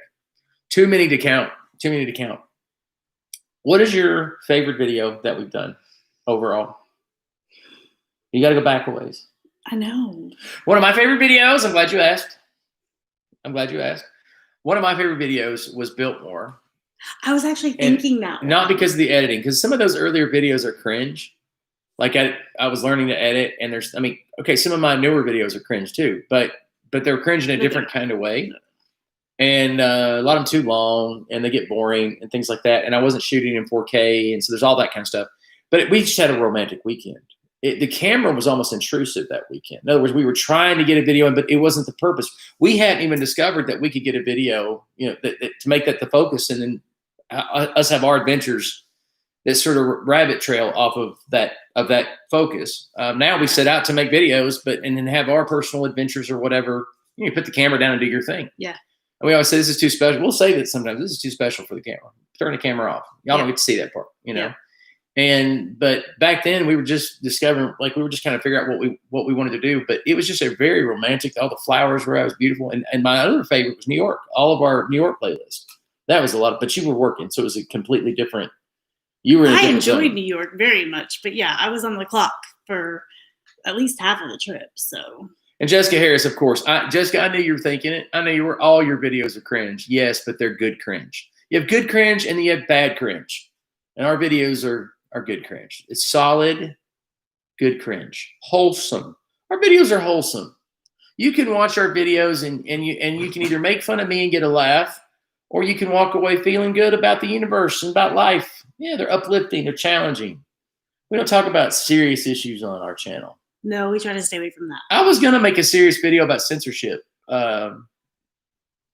Too many to count. Too many to count. What is your favorite video that we've done overall? You got to go back a ways. I know. One of my favorite videos. I'm glad you asked. One of my favorite videos was Biltmore. I was actually thinking that one. Not because of the editing, because some of those earlier videos are cringe. Like I was learning to edit, and some of my newer videos are cringe too, but they're cringe in a different kind of way. And a lot of them too long, and they get boring and things like that. And I wasn't shooting in 4K, and so there's all that kind of stuff. But we just had a romantic weekend. The camera was almost intrusive that weekend. In other words, we were trying to get a video in, but it wasn't the purpose. We hadn't even discovered that we could get a video, you know, that to make that the focus, and then us have our adventures that sort of rabbit trail off of that focus. Now we set out to make videos, and then have our personal adventures or whatever. You put the camera down and do your thing. Yeah. And we always say this is too special. We'll say that sometimes. This is too special for the camera. Turn the camera off. Y'all don't get to see that part, you know. Yeah. But back then we were just discovering, like we were just kind of figuring out what we wanted to do. But it was just a very romantic. All the flowers were out. It was beautiful. And my other favorite was New York. All of our New York playlist. That was a lot. But you were working, so it was a completely different. You were. I enjoyed New York very much, but yeah, I was on the clock for at least half of the trip. So. And Jessica Harris, of course. Jessica, I knew you were thinking it. I know all your videos are cringe. Yes, but they're good cringe. You have good cringe and then you have bad cringe. And our videos are good cringe. It's solid, good cringe. Wholesome. Our videos are wholesome. You can watch our videos and you can either make fun of me and get a laugh, or you can walk away feeling good about the universe and about life. Yeah, they're uplifting, they're challenging. We don't talk about serious issues on our channel. No, we try to stay away from that. I was going to make a serious video about censorship a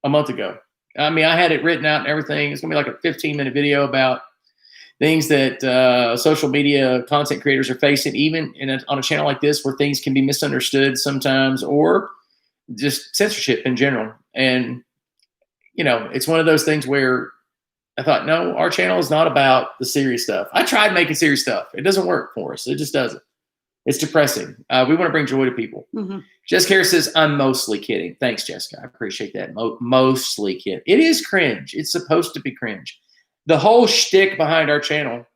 month ago. I mean, I had it written out and everything. It's going to be like a 15-minute video about things that social media content creators are facing, even on a channel like this, where things can be misunderstood sometimes, or just censorship in general. And, you know, it's one of those things where I thought, no, our channel is not about the serious stuff. I tried making serious stuff. It doesn't work for us. It just doesn't. It's depressing. We want to bring joy to people. Mm-hmm. Jessica Harris says, I'm mostly kidding. Thanks, Jessica. I appreciate that. Mostly kidding. It is cringe. It's supposed to be cringe. The whole shtick behind our channel,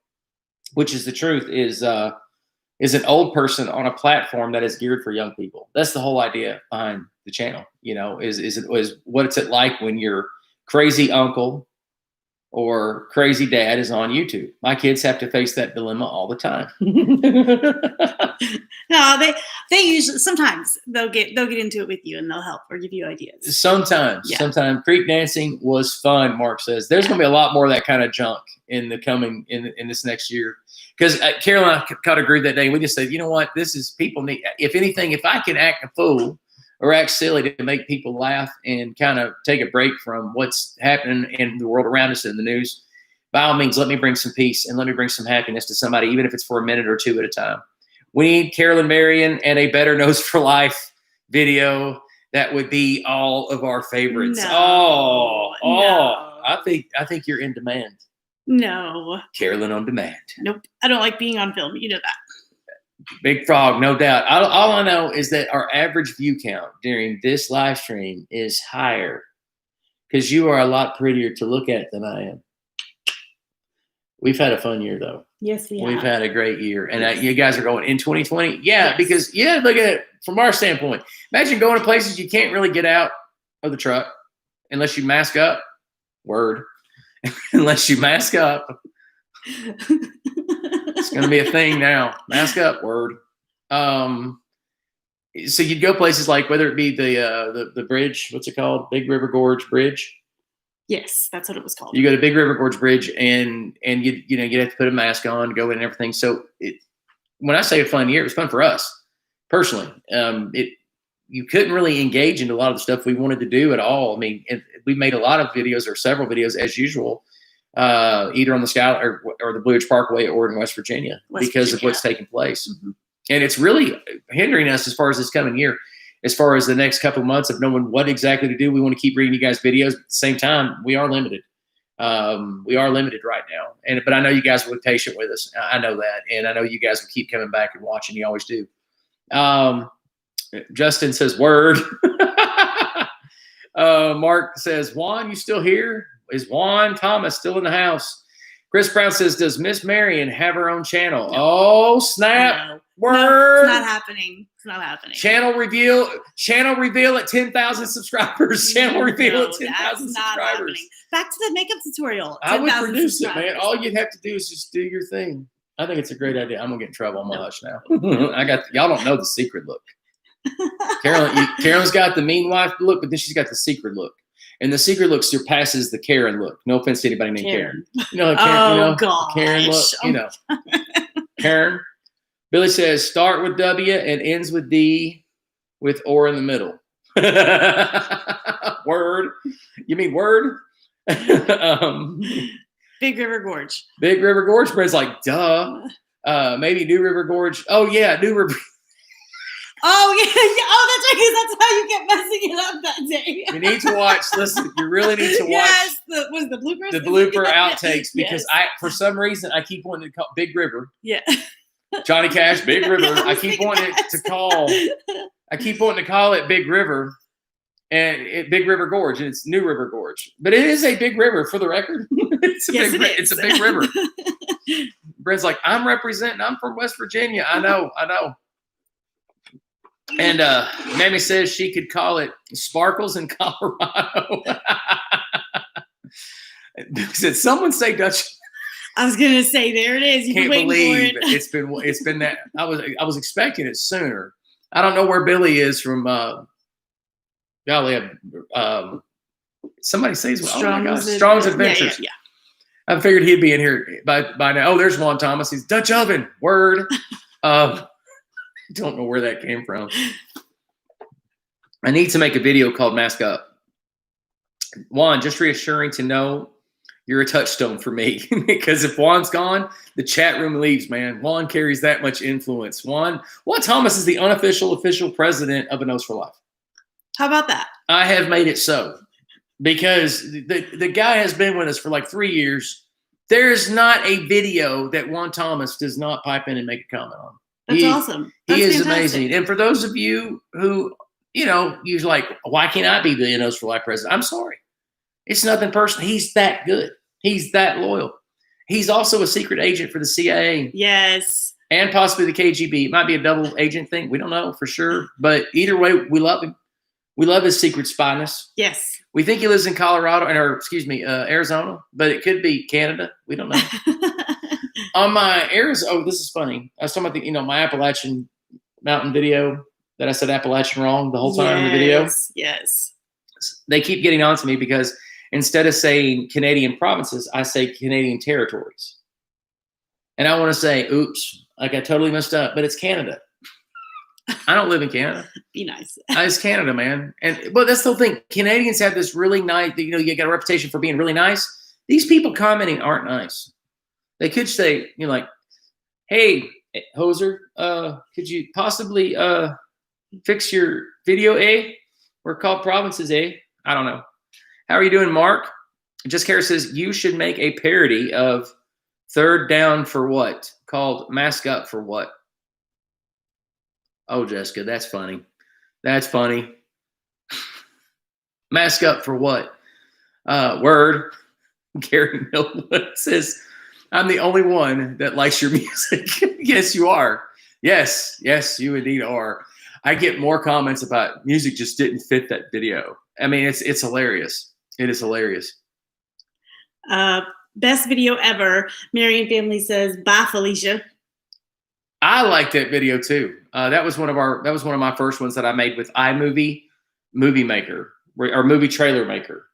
which is the truth, is an old person on a platform that is geared for young people. That's the whole idea behind the channel. You know, is what's it like when your crazy uncle or crazy dad is on YouTube. My kids have to face that dilemma all the time. No, they usually, sometimes they'll get into it with you and they'll help or give you ideas. Sometimes. Creek dancing was fun, Mark says. There's going to be a lot more of that kind of junk in this next year. Because Caroline and I kind of agreed that day. We just said, you know what? This is, people need, if anything, if I can act a fool or act silly to make people laugh and kind of take a break from what's happening in the world around us in the news, by all means, let me bring some peace and let me bring some happiness to somebody, even if it's for a minute or two at a time. We need Carline Marion and a Better Nose for Life video. That would be all of our favorites. No. I think you're in demand. No. Carline on demand. Nope. I don't like being on film. You know that. Big Frog, no doubt. All I know is that our average view count during this live stream is higher because you are a lot prettier to look at than I am. We've had a fun year, though. Yes, we have. We've had a great year. And Yes. you guys are going in 2020? Yeah, Yes. because, look at it from our standpoint. Imagine going to places you can't really get out of the truck unless you mask up. Word. Unless you mask up. It's going to be a thing now. Mask up. Word. So you'd go places like, whether it be the bridge, what's it called? Big River Gorge Bridge. Yes, that's what it was called. You go to Big River Gorge Bridge, and you'd have to put a mask on, go in and everything. So when I say a fun year, it was fun for us personally. You couldn't really engage into a lot of the stuff we wanted to do at all. I mean, we made a lot of videos, or several videos as usual, either on the Sky or the Blue Ridge Parkway or in West Virginia, because of what's taking place. Mm-hmm. And it's really hindering us as far as this coming year, as far as the next couple of months of knowing what exactly to do. We want to keep bringing you guys videos. But at the same time, we are limited. We are limited right now. But I know you guys will be patient with us. I know that. And I know you guys will keep coming back and watching. You always do. Justin says, word. Mark says, Juan, you still here? Is Juan Thomas still in the house? Chris Brown says, does Miss Marion have her own channel? No. Oh, snap. No. Word. No, it's not happening. It's not happening. Channel reveal at 10,000 subscribers. Channel reveal at 10,000 subscribers. Happening. Back to the makeup tutorial. I would produce it, man. All you'd have to do is just do your thing. I think it's a great idea. I'm gonna get in trouble. I'm gonna hush now. Y'all don't know the secret look. Carolyn's got the mean wife look, but then she's got the secret look. And the secret look surpasses the Karen look. No offense to anybody named Karen. You know, Karen, Karen look, Karen. Billy says, start with W and ends with D with or in the middle. Word. You mean word? Big River Gorge. Big River Gorge. Brent's like, duh. Maybe New River Gorge. Oh, yeah, New River. Oh, yeah. Oh, that's right, because that's how you kept messing it up that day. You need to watch. Listen, you really need to watch. Yes, the bloopers? The blooper outtakes, because for some reason, I keep wanting to call Big River. Yeah. Johnny Cash, Big River. I keep wanting to call it Big River, and Big River Gorge, and it's New River Gorge. But it is a big river, for the record. It's a big river. Brent's like, I'm representing. I'm from West Virginia. I know. And Mammy says she could call it Sparkles in Colorado. Said someone say Dutch. I was gonna say, there it is. You've been waiting for it. It's been that. I was expecting it sooner. I don't know where Billy is from. Golly, somebody says, "Oh my gosh, Strong's Adventures." Yeah. I figured he'd be in here by now. Oh, there's Juan Thomas. He's Dutch oven. Word. Don't know where that came from. I need to make a video called Mask Up. Juan, just reassuring to know you're a touchstone for me, because if Juan's gone, the chat room leaves, man. Juan carries that much influence. Juan Thomas is the official president of A Nose for Life. How about that? I have made it so, because the guy has been with us for like 3 years. There's not a video that Juan Thomas does not pipe in and make a comment on. That's awesome. That's he is fantastic. Amazing. And for those of you who, you're like, why can't I be the A Nose for Life president? I'm sorry. It's nothing personal. He's that good. He's that loyal. He's also a secret agent for the CIA. Yes. And possibly the KGB. It might be a double agent thing. We don't know for sure. But either way, we love him. We love his secret spyness. Yes. We think he lives in Colorado, Arizona, but it could be Canada. We don't know. On my Arizona, this is funny. I was talking about my Appalachian Mountain video that I said Appalachian wrong the whole time in the video. Yes. They keep getting on to me because instead of saying Canadian provinces, I say Canadian territories. And I want to say, oops, like I totally messed up, but it's Canada. I don't live in Canada. Be nice. It's Canada, man. But that's the whole thing. Canadians have this really nice, you got a reputation for being really nice. These people commenting aren't nice. They could say, like, hey, hoser, could you possibly fix your video, We're called provinces, I don't know. How are you doing, Mark? Just Kara says, you should make a parody of Third Down for What? Called Mask Up for What? Oh, Jessica, that's funny. That's funny. Mask up for what? Word. Gary Millwood says, I'm the only one that likes your music. Yes, you are. Yes, you indeed are. I get more comments about music just didn't fit that video. I mean, it's hilarious. It is hilarious. Best video ever. Marion family says, bye, Felicia. I like that video too. That was one of my first ones that I made with iMovie Movie Maker or Movie Trailer Maker.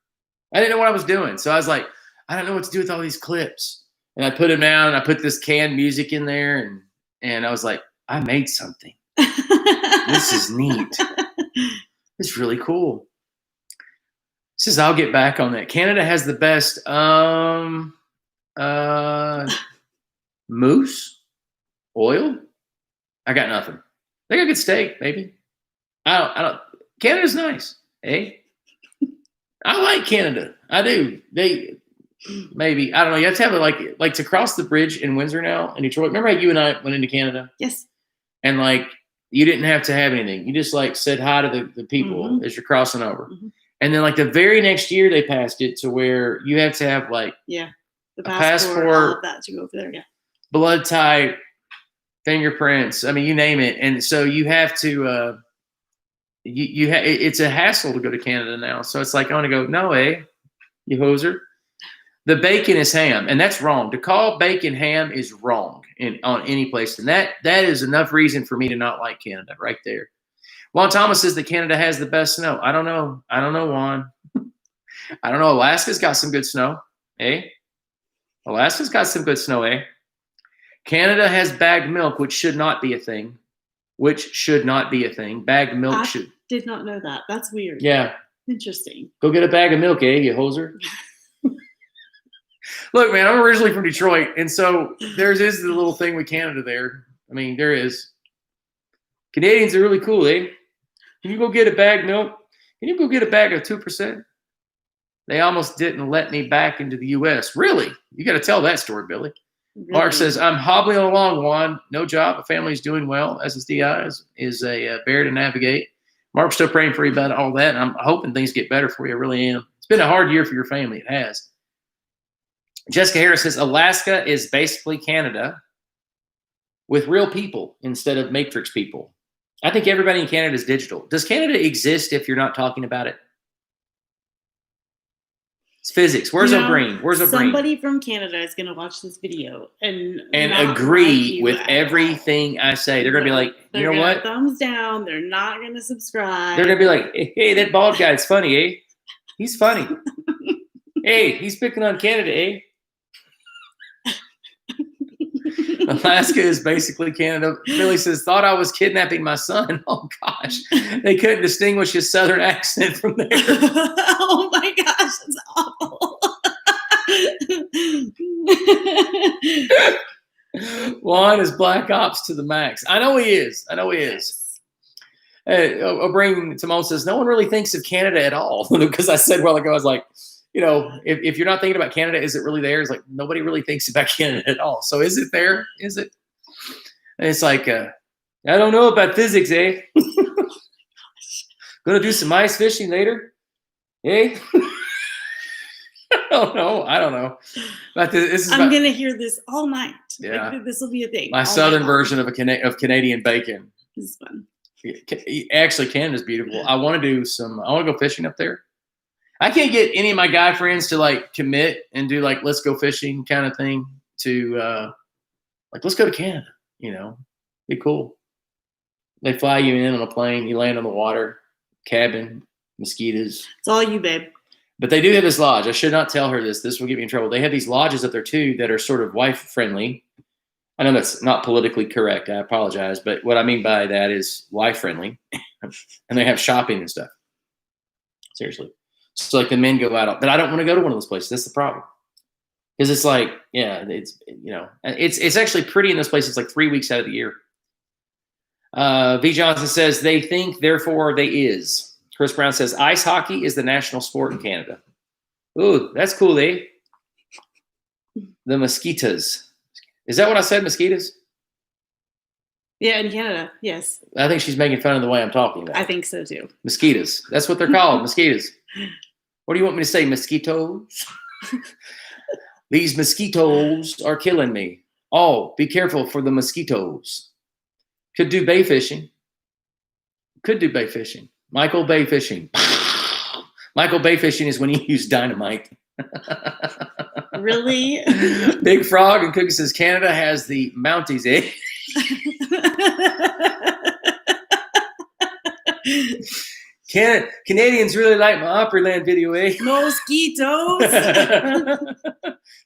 I didn't know what I was doing. So I was like, I don't know what to do with all these clips. And I put them down and I put this canned music in there and I was like, I made something. This is neat. It's really cool. It says I'll get back on that. Canada has the best moose oil. I got nothing. They got good steak, maybe. I don't. Canada's nice, eh? I like Canada. I do. Maybe I don't know. You have to have it like to cross the bridge in Windsor now in Detroit. Remember how you and I went into Canada? Yes. And like you didn't have to have anything. You just like said hi to the people as you're crossing over. Mm-hmm. And then like the very next year they passed it to where you have to have like the passport, all of that to go over there. Yeah. Blood type, fingerprints. I mean, you name it. And so you have to. It's a hassle to go to Canada now. So it's like I want to go. No, you hoser. The bacon is ham, and that's wrong. To call bacon ham is wrong on any place, and that is enough reason for me to not like Canada right there. Juan Thomas says that Canada has the best snow. I don't know, Juan. I don't know. Alaska's got some good snow, eh? Alaska's got some good snow, eh? Canada has bagged milk, which should not be a thing. Bagged milk did not know that. That's weird. Yeah. Interesting. Go get a bag of milk, eh, you hoser? Look, man, I'm originally from Detroit, and so there's the little thing with Canada there. I mean, there is. Canadians are really cool, eh? Can you go get a bag of milk? Can you go get a bag of 2%? They almost didn't let me back into the U.S. Really? You got to tell that story, Billy. Really? Mark says, I'm hobbling along, Juan. No job. A family's doing well. SSDI is a bear to navigate. Mark's still praying for you about all that, and I'm hoping things get better for you. I really am. It's been a hard year for your family. It has. Jessica Harris says, Alaska is basically Canada with real people instead of Matrix people. I think everybody in Canada is digital. Does Canada exist if you're not talking about it? It's physics. Where's O'Brien? Where's O'Brien? Somebody from Canada is going to watch this video and agree with everything I say. They're going to be like, you know what? Thumbs down. They're not going to subscribe. They're going to be like, hey, that bald guy's funny, eh? He's funny. Hey, he's picking on Canada, eh? Alaska is basically Canada. Billy says, thought I was kidnapping my son. Oh, gosh. They couldn't distinguish his southern accent from there. Oh, my gosh. That's awful. Juan is Black Ops to the max. I know he is. Yes. O'Brien Timon says, no one really thinks of Canada at all. Because I said a while ago, I was like, you know, if you're not thinking about Canada, is it really there? It's like nobody really thinks about Canada at all. So is it there? Is it? And it's like, I don't know about physics, eh? Gonna do some ice fishing later, eh? I don't know. But I'm gonna hear this all night. Yeah, like, this will be a thing. My southern version of Canadian bacon. This is fun. Actually, Canada's beautiful. I want to go fishing up there. I can't get any of my guy friends to like commit and do like, let's go fishing kind of thing to like, let's go to Canada, you know, be cool. They fly you in on a plane, you land on the water, cabin, mosquitoes. It's all you, babe. But they do have this lodge. I should not tell her this. This will get me in trouble. They have these lodges up there too that are sort of wife friendly. I know that's not politically correct. I apologize. But what I mean by that is wife friendly. And they have shopping and stuff. Seriously. So like the men go out, but I don't want to go to one of those places. That's the problem. Because it's like, yeah, it's, you know, it's actually pretty in those places like 3 weeks out of the year. V. Johnson says, they think, therefore they is. Chris Brown says, ice hockey is the national sport in Canada. Ooh, that's cool, eh? The mosquitoes. Is that what I said, mosquitoes? Yeah, in Canada, yes. I think she's making fun of the way I'm talking about it. I think so, too. Mosquitoes. That's what they're called, mosquitoes. What do you want me to say, mosquitoes? These mosquitoes are killing me. Oh, be careful for the mosquitoes. Could do bay fishing. Could do bay fishing. Michael, bay fishing. Michael, bay fishing is when you use dynamite. Really? Big Frog and Cookie says Canada has the Mounties, eh? Canadians really like my Opryland video, eh? Mosquitoes.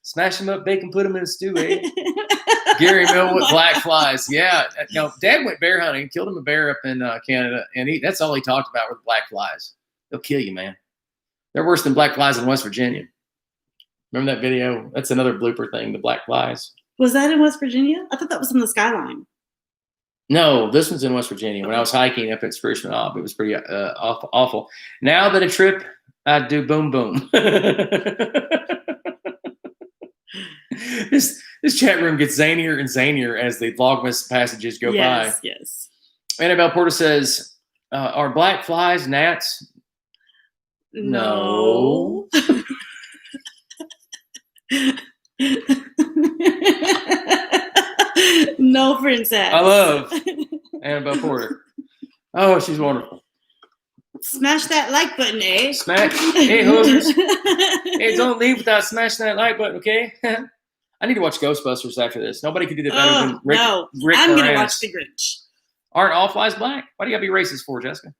Smash them up, bake them, put them in a stew, eh? Gary Mill with black flies. Yeah. No, Dad went bear hunting, killed him a bear up in Canada, and that's all he talked about were the black flies. They'll kill you, man. They're worse than black flies in West Virginia. Remember that video? That's another blooper thing, the black flies. Was that in West Virginia? I thought that was on the skyline. No, this one's in West Virginia. When I was hiking up at Spruce Knob, it was pretty awful. Now that a trip, I do boom boom. This chat room gets zanier and zanier as the Vlogmas passages go by. Yes. Annabelle Porter says, "Are black flies gnats?" No. No, princess. I love Annabelle Porter. Oh, she's wonderful. Smash that like button, eh? Smash. Hey, hookers. Hey, don't leave without smashing that like button, okay? I need to watch Ghostbusters after this. Nobody could do that better than Rick. No, Rick I'm going to Moranis. watch The Grinch. Aren't all flies black? Why do you got to be racist for, Jessica?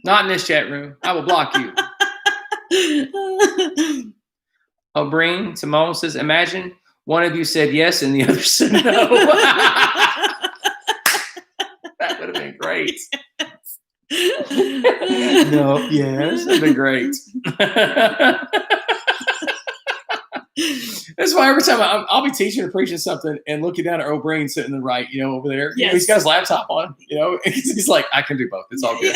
Not in this chat room. I will block you. O'Brien Simone says, imagine one of you said yes and the other said no. That would have been great. No, yes, that'd been great. That's why every time I'll be teaching or preaching something and looking down at O'Brien sitting to the right, over there. Yes. He's got his laptop on, he's like, I can do both. It's all good.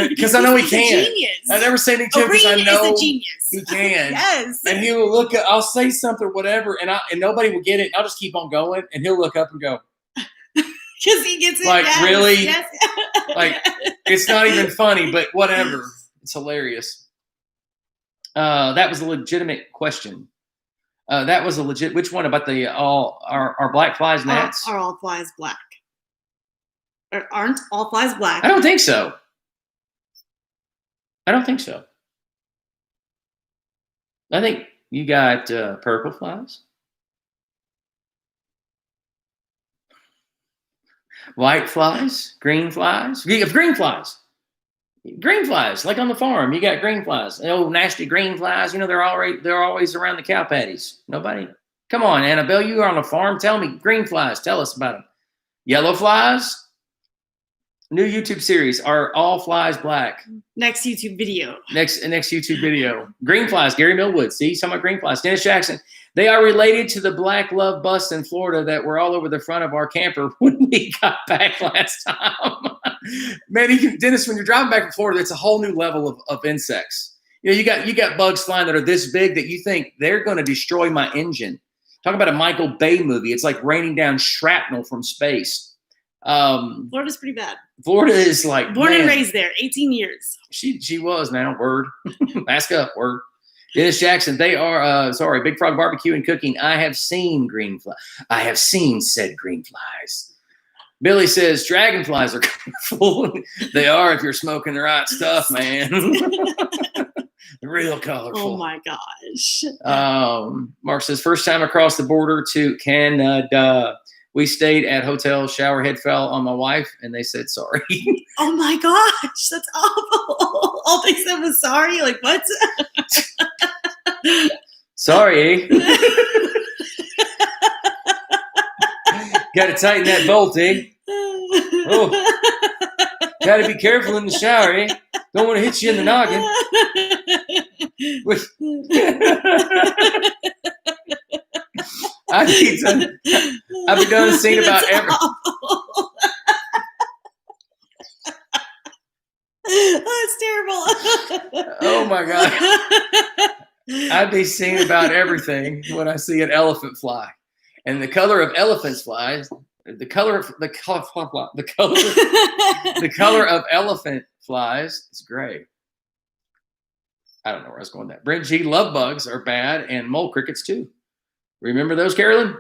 Because I know he can. Genius. I never say anything to him because I know is a genius. he can. Yes. And he will look at, I'll say something or whatever, and nobody will get it. I'll just keep on going, and he'll look up and go. Because he gets it. Like, yes. really? Yes. Like, it's not even funny, but whatever. It's hilarious. That was a legitimate question. That was a legit. Which one about the are black flies gnats? Are all flies black? Or aren't all flies black? I don't think so. I think you got purple flies, white flies, green flies. You have green flies. Green flies, like on the farm, you got green flies. Oh, nasty green flies. They're always around the cow patties. Nobody. Come on, Annabelle, you are on the farm. Tell me, green flies. Tell us about them. Yellow flies. New YouTube series. Are all flies black? Next YouTube video. Next YouTube video. Green flies. Gary Millwood. See, he's talking about green flies. Dennis Jackson. They are related to the black love busts in Florida that were all over the front of our camper when we got back last time. Man, Dennis, when you're driving back from Florida, it's a whole new level of insects. You got bugs flying that are this big that you think they're going to destroy my engine. Talk about a Michael Bay movie. It's like raining down shrapnel from space. Florida's pretty bad. Florida is like born and raised there, 18 years. She was now. Word. Ask up. Word. Dennis Jackson, they are, Big Frog Barbecue and Cooking. I have seen green flies. I have seen said green flies. Billy says, dragonflies are colorful. They are if you're smoking the right stuff, man. Real colorful. Oh, my gosh. Mark says, first time across the border to Canada. We stayed at hotel. Shower head fell on my wife, and they said sorry. Oh, my gosh. That's awful. All they said was sorry? Like, what? Sorry. Got to tighten that bolt, eh? Oh, got to be careful in the shower, eh? Don't want to hit you in the noggin. I've been done seeing about every. That's terrible. Oh my God. I'd be seeing about everything when I see an elephant fly. And the color of elephants flies, the color of elephant flies is gray. I don't know where I was going with that. Brent G, love bugs are bad and mole crickets too. Remember those, Carolyn?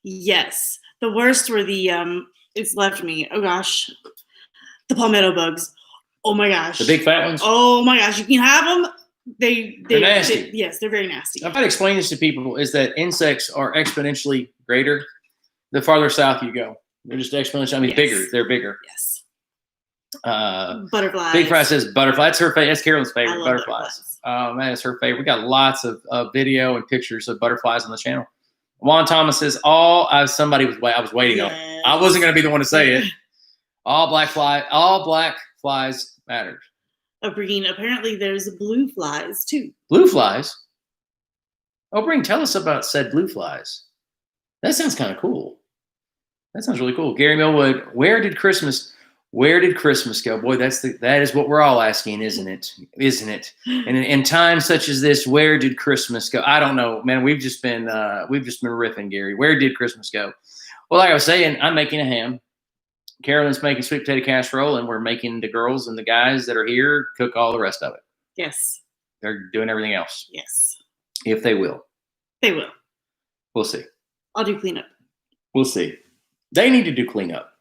Yes. The worst were the it's left me. Oh gosh. The palmetto bugs. Oh my gosh. The big fat ones? Oh my gosh. You can have them. They're nasty. Yes, they're very nasty. I've had to explain this to people is that insects are exponentially greater the farther south you go. They're just exponentially, I mean, bigger. They're bigger. Yes. Butterflies. Big Fry says butterfly. That's her favorite. That's Carolyn's favorite. Butterflies. That is her favorite. We got lots of video and pictures of butterflies on the channel. Juan Thomas says, I was waiting on. I wasn't going to be the one to say it. All black flies matter. Breen, apparently there's blue flies too. Blue flies? Oh, Breen, tell us about said blue flies. That sounds kind of cool. That sounds really cool. Gary Millwood, where did Christmas go? Boy, that is what we're all asking, isn't it? And in times such as this, where did Christmas go? I don't know, man. We've just been riffing, Gary. Where did Christmas go? Well, like I was saying, I'm making a ham. Carolyn's making sweet potato casserole, and we're making the girls and the guys that are here cook all the rest of it. Yes. They're doing everything else. Yes. If they will. They will. We'll see. I'll do cleanup. We'll see. They need to do cleanup.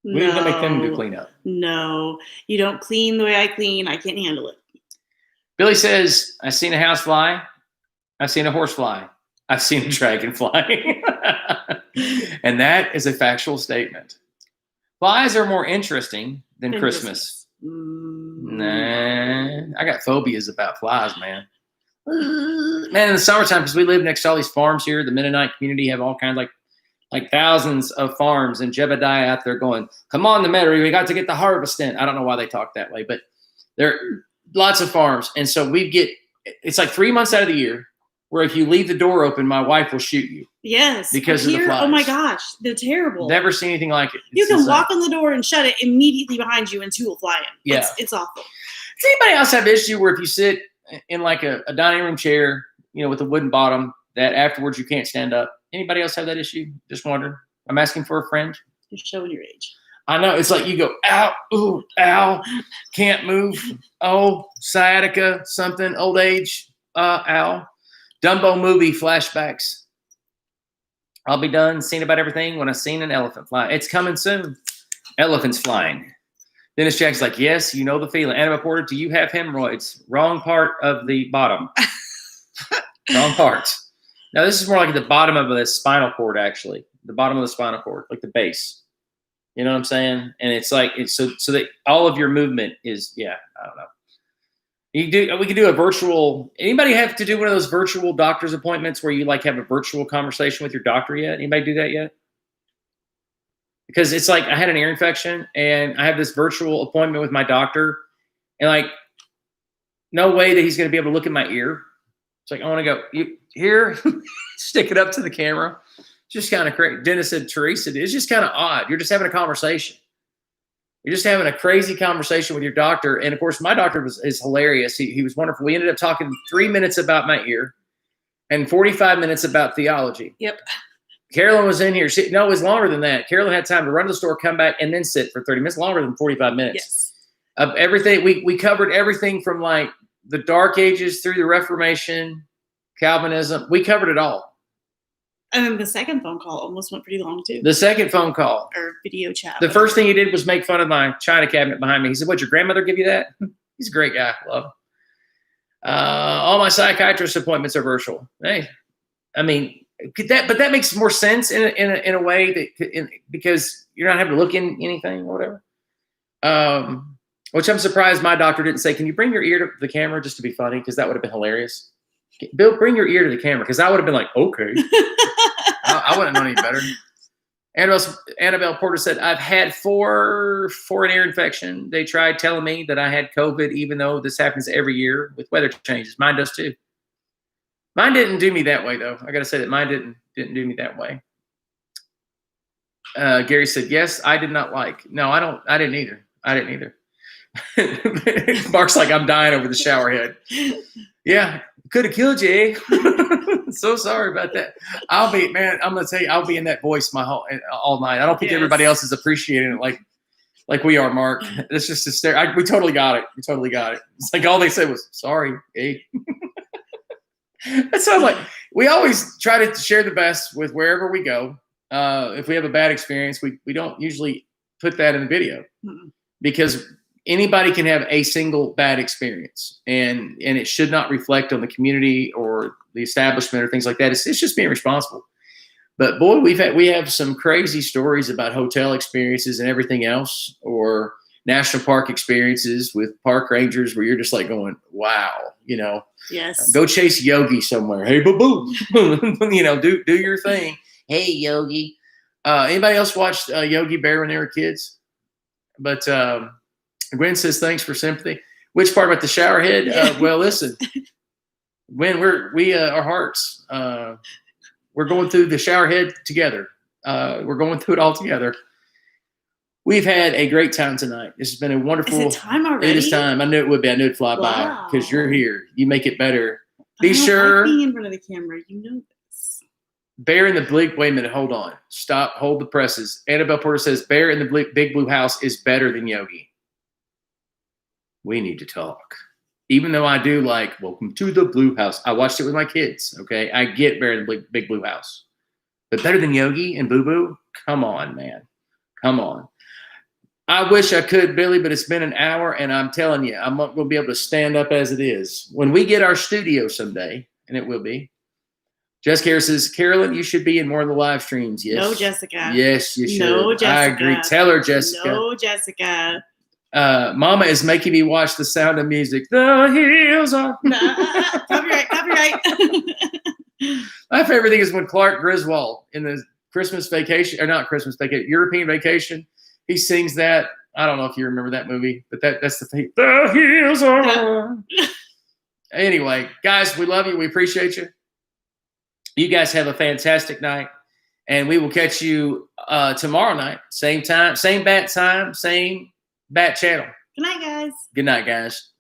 We need to make them do cleanup. No, you don't clean the way I clean. I can't handle it. Billy says, I've seen a house fly. I've seen a horse fly. I've seen a dragonfly. And that is a factual statement. Flies are more interesting than Christmas. Nah, I got phobias about flies, man. Man, in the summertime, because we live next to all these farms here, the Mennonite community have all kinds like thousands of farms, and Jebediah out there going, come on, the Metairie, we got to get the harvest in. I don't know why they talk that way, but there are lots of farms. And so it's like 3 months out of the year where if you leave the door open, my wife will shoot you. Yes. Because of the flies. Oh my gosh, they're terrible. Never seen anything like it. You can walk on the door and shut it immediately behind you and two will fly in. Yeah. It's awful. Does anybody else have an issue where if you sit in like a dining room chair, with a wooden bottom, that afterwards you can't stand up? Anybody else have that issue? Just wondering. I'm asking for a friend. You're showing your age. I know. It's like you go, ow, ooh, ow, can't move. Oh, sciatica, something, old age, ow. Dumbo movie flashbacks. I'll be done seeing about everything when I've seen an elephant fly. It's coming soon. Elephants flying. Dennis Jack's like, yes, you know the feeling. Annabelle Porter, do you have hemorrhoids? Wrong part of the bottom. Wrong part. Now, this is more like the bottom of the spinal cord, actually. The bottom of the spinal cord, like the base. You know what I'm saying? And it's like, so that all of your movement is, I don't know. We could do a virtual. Anybody have to do one of those virtual doctor's appointments where you like have a virtual conversation with your doctor yet? Anybody do that yet? Because it's like I had an ear infection and I have this virtual appointment with my doctor, and like no way that he's going to be able to look at my ear. It's like I want to go you here, stick it up to the camera. Just kind of crazy. Dennis said, Teresa, it's just kind of odd. You're just having a conversation. You're just having a crazy conversation with your doctor. And, of course, my doctor is hilarious. He was wonderful. We ended up talking 3 minutes about my ear and 45 minutes about theology. Yep. Carolyn was in here. It was longer than that. Carolyn had time to run to the store, come back, and then sit for 30 minutes, longer than 45 minutes. Yes. Of everything. We covered everything from, like, the Dark Ages through the Reformation, Calvinism. We covered it all. And then the second phone call almost went pretty long, too. The second phone call. Or video chat. The first thing he did was make fun of my china cabinet behind me. He said, "What, your grandmother give you that?" He's a great guy. Love him. All my psychiatrist appointments are virtual. Hey, I mean, but that makes more sense in a way because you're not having to look in anything or whatever. Which I'm surprised my doctor didn't say, "Can you bring your ear to the camera?" just to be funny, because that would have been hilarious. Bill, bring your ear to the camera, because I would have been like, okay. I wouldn't have known any better. Annabelle Porter said, I've had four for an ear infection. They tried telling me that I had COVID, even though this happens every year with weather changes. Mine does too. Mine didn't do me that way, though. I got to say that mine didn't do me that way. Gary said, yes, I did not like. No, I didn't either. Mark's like, I'm dying over the shower head. Yeah, could have killed you, eh? So sorry about that. I'm going to tell you, I'll be in that voice all night. I don't think everybody else is appreciating it. Like, Like we are, Mark. It's just hysterical. We totally got it. We totally got it. It's like all they said was, sorry, hey. That sounds like we always try to share the best with wherever we go. If we have a bad experience, we don't usually put that in the video because anybody can have a single bad experience, and it should not reflect on the community or the establishment or things like that. It's just being responsible. But boy, we have some crazy stories about hotel experiences and everything else, or national park experiences with park rangers where you're just like going, wow, you know, yes, go chase Yogi somewhere. Hey, boo boo, you know, do your thing. Hey, Yogi. Anybody else watched Yogi Bear when they were kids? But Gwen says, thanks for sympathy. Which part about the shower head? Yeah. Well, listen, Gwen, our hearts, we're going through the shower head together. We're going through it all together. We've had a great time tonight. This has been a wonderful. Is it time already? It is time. I knew it would be. I knew it'd fly by because you're here. You make it better. Be sure. Like being in front of the camera, you know this. Bear in the Bleak. Wait a minute. Hold on. Stop. Hold the presses. Annabelle Porter says Bear in the Big Blue House is better than Yogi. We need to talk. Even though I do like Welcome to the Blue House. I watched it with my kids. Okay. I get Bear in the Big Blue House. But better than Yogi and Boo Boo? Come on, man. Come on. I wish I could, Billy, but it's been an hour, and I'm telling you, I'm not going to be able to stand up as it is. When we get our studio someday, and it will be, Jessica Harris says, Carolyn, you should be in more of the live streams. Yes. No, Jessica. Yes, you should. No, Jessica. I agree. Tell her, Jessica. No, Jessica. Mama is making me watch The Sound of Music. The hills are. Copyright. My favorite thing is when Clark Griswold in the Christmas Vacation, or not Christmas Vacation, European Vacation, he sings that. I don't know if you remember that movie, but that's the thing. The hills are. Anyway, guys, we love you. We appreciate you. You guys have a fantastic night, and we will catch you tomorrow night, same time, same bat time, same bat channel. Good night, guys. Good night, guys.